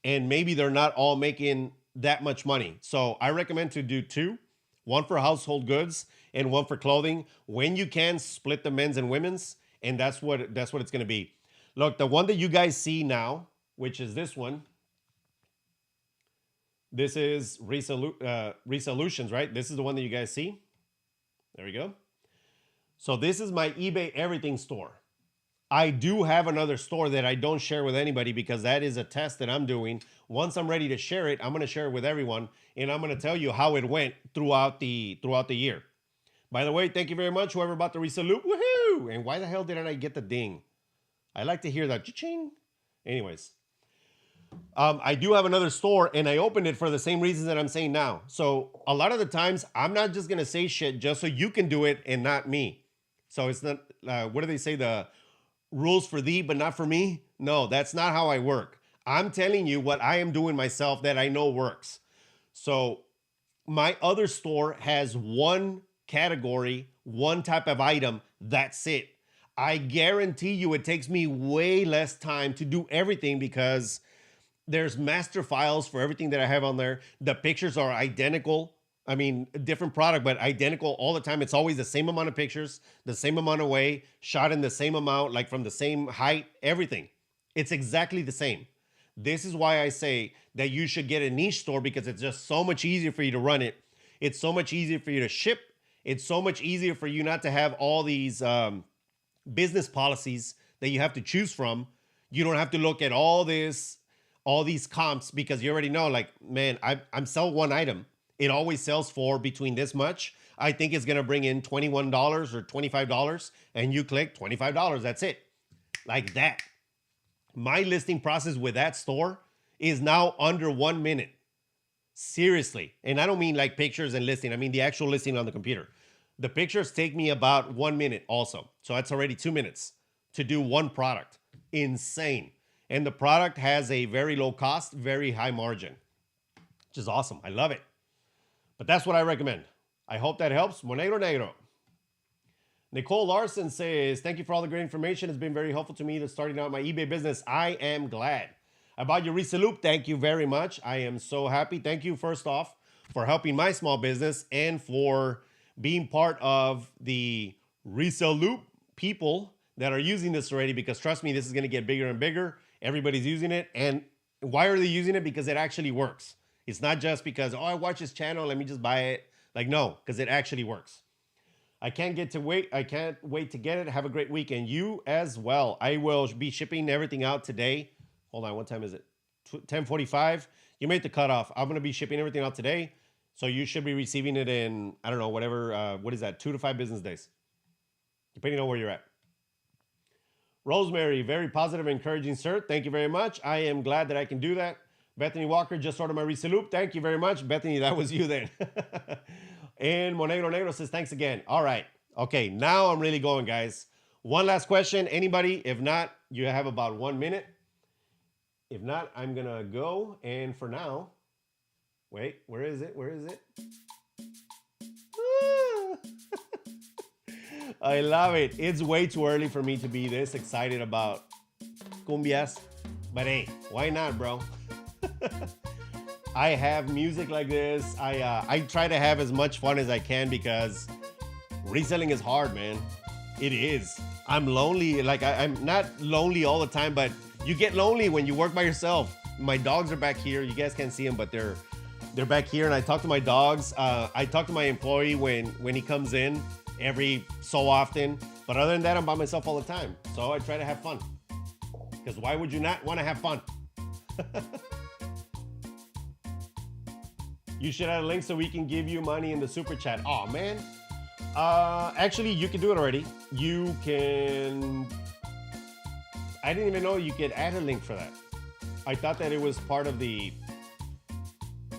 and maybe they're not all making that much money. So I recommend to do 2, one for household goods and one for clothing. When you can, split the men's and women's, and that's what it's going to be. Look, the one that you guys see now, which is this one, this is Resellutions, right? This is the one that you guys see. There we go. So this is my eBay everything store. I do have another store that I don't share with anybody because that is a test that I'm doing. Once I'm ready to share it, I'm going to share it with everyone, and I'm going to tell you how it went throughout the year. By the way, thank you very much, whoever bought the Reselloupe. Woohoo! And why the hell didn't I get the ding? I like to hear that cha-ching. Anyways, I do have another store, and I opened it for the same reasons that I'm saying now. So a lot of the times, I'm not just going to say shit just so you can do it and not me. So it's not, what do they say? The rules for thee, but not for me. No, that's not how I work. I'm telling you what I am doing myself that I know works. So my other store has one category, one type of item. That's it. I guarantee you it takes me way less time to do everything because there's master files for everything that I have on there. The pictures are identical. I mean, a different product, but identical all the time. It's always the same amount of pictures, the same amount of weight, shot in the same amount, like from the same height, everything. It's exactly the same. This is why I say that you should get a niche store because it's just so much easier for you to run it. It's so much easier for you to ship. It's so much easier for you not to have all these business policies that you have to choose from. You don't have to look at all these comps because you already know, like, man, I'm selling one item. It always sells for between this much. I think it's going to bring in $21 or $25 and you click $25. That's it. Like that. My listing process with that store is now under 1 minute. Seriously. And I don't mean like pictures and listing. I mean the actual listing on the computer. The pictures take me about 1 minute also. So that's already 2 minutes to do one product. Insane. And the product has a very low cost, very high margin, which is awesome. I love it. But that's what I recommend. I hope that helps. Monegro Negro. Nicole Larson says, thank you for all the great information. It's been very helpful to me to starting out my eBay business. I am glad. About your Reselloupe, thank you very much. I am so happy. Thank you, first off, for helping my small business and for being part of the Reselloupe people that are using this already, because trust me, this is going to get bigger and bigger. Everybody's using it. And why are they using it? Because it actually works. It's not just because, oh, I watch this channel, let me just buy it. Like, no, because it actually works. I can't wait to get it. Have a great weekend. You as well. I will be shipping everything out today. Hold on, what time is it? 10:45. You made the cutoff. I'm going to be shipping everything out today. So you should be receiving it in, I don't know, whatever, what is that? 2 to 5 business days, depending on where you're at. Rosemary, very positive, encouraging, sir. Thank you very much. I am glad that I can do that. Bethany Walker just ordered my Reselloupe. Thank you very much. Bethany, that was you then. And Monegro Negro says, thanks again. All right. Okay, now I'm really going, guys. One last question. Anybody? If not, you have about 1 minute. If not, I'm going to go. And for now, wait, where is it? Where is it? I love it. It's way too early for me to be this excited about cumbias. But hey, why not, bro? I have music like this. I try to have as much fun as I can because reselling is hard, man. It is. I'm lonely. Like I'm not lonely all the time, but you get lonely when you work by yourself. My dogs are back here. You guys can't see them, but they're back here. And I talk to my dogs. I talk to my employee when he comes in every so often. But other than that, I'm by myself all the time. So I try to have fun. Because why would you not want to have fun? You should add a link so we can give you money in the super chat. Oh man. Actually, you can do it already. You can. I didn't even know you could add a link for that. I thought that it was part of the.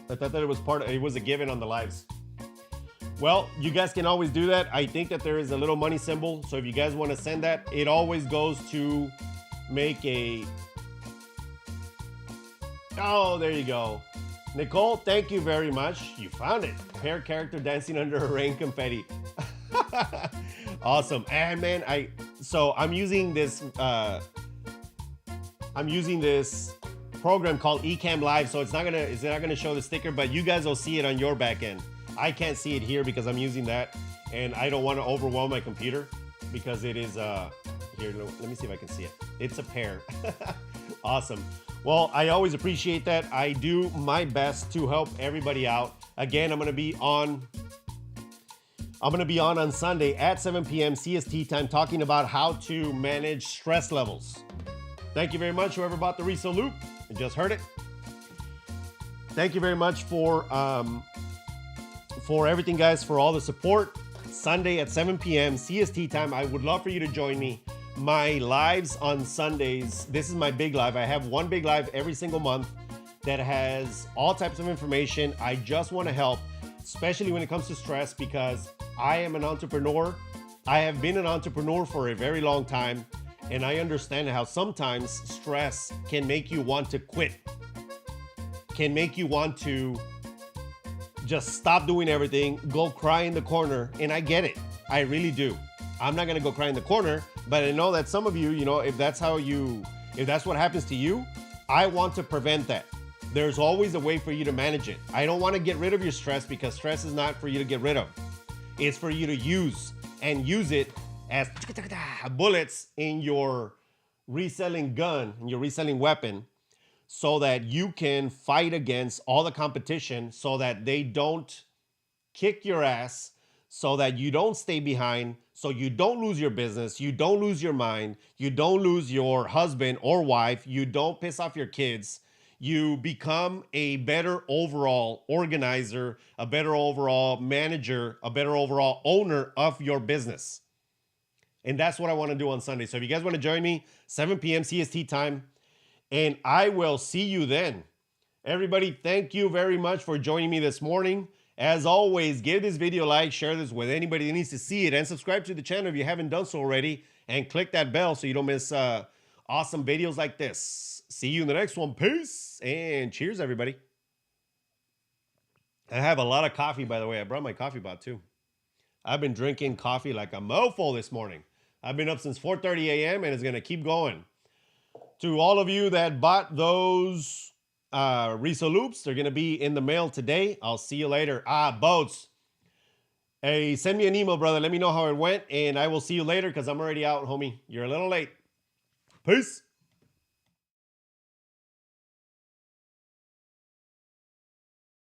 It was a given on the lives. Well, you guys can always do that. I think that there is a little money symbol. So if you guys want to send that, it always goes to make a. Oh, there you go. Nicole, thank you very much. You found it. Pair character dancing under a rain confetti. Awesome. And man, I'm using this program called Ecamm Live, so it's not gonna show the sticker, but you guys will see it on your back end. I can't see it here because I'm using that, and I don't want to overwhelm my computer because it is here. Let me see if I can see it. It's a pair. Awesome. Well, I always appreciate that. I do my best to help everybody out. Again, I'm gonna be on Sunday at 7 p.m. CST time talking about how to manage stress levels. Thank you very much, whoever bought the Reselloupe. You just heard it. Thank you very much for everything, guys, for all the support. Sunday at 7 p.m. CST time. I would love for you to join me. My lives on Sundays, this is my big live. I have one big live every single month that has all types of information. I just want to help, especially when it comes to stress, because I am an entrepreneur. I have been an entrepreneur for a very long time, And I understand how sometimes stress can make you want to quit, can make you want to just stop doing everything, go cry in the corner. And I get it. I really do. I'm not going to go cry in the corner, but I know that some of you, if that's what happens to you, I want to prevent that. There's always a way for you to manage it. I don't want to get rid of your stress, because stress is not for you to get rid of. It's for you to use it as bullets in your reselling gun, in your reselling weapon, so that you can fight against all the competition, so that they don't kick your ass, so that you don't stay behind, so you don't lose your business, you don't lose your mind, you don't lose your husband or wife, you don't piss off your kids. You become a better overall organizer, a better overall manager, a better overall owner of your business. And that's what I want to do on Sunday. So if you guys want to join me, 7 p.m. CST time, and I will see you then. Everybody, thank you very much for joining me this morning. As always, give this video a like, share this with anybody that needs to see it, and subscribe to the channel if you haven't done so already, and click that bell so you don't miss awesome videos like this. See you in the next one. Peace, and cheers, everybody. I have a lot of coffee, by the way. I brought my coffee pot, too. I've been drinking coffee like a mofo this morning. I've been up since 4:30 a.m., and it's going to keep going. To all of you that bought those Reselloupes, they're going to be in the mail today. I'll see you later. Boats. Hey, send me an email, brother. Let me know how it went, and I will see you later, because I'm already out, homie. You're a little late. Peace.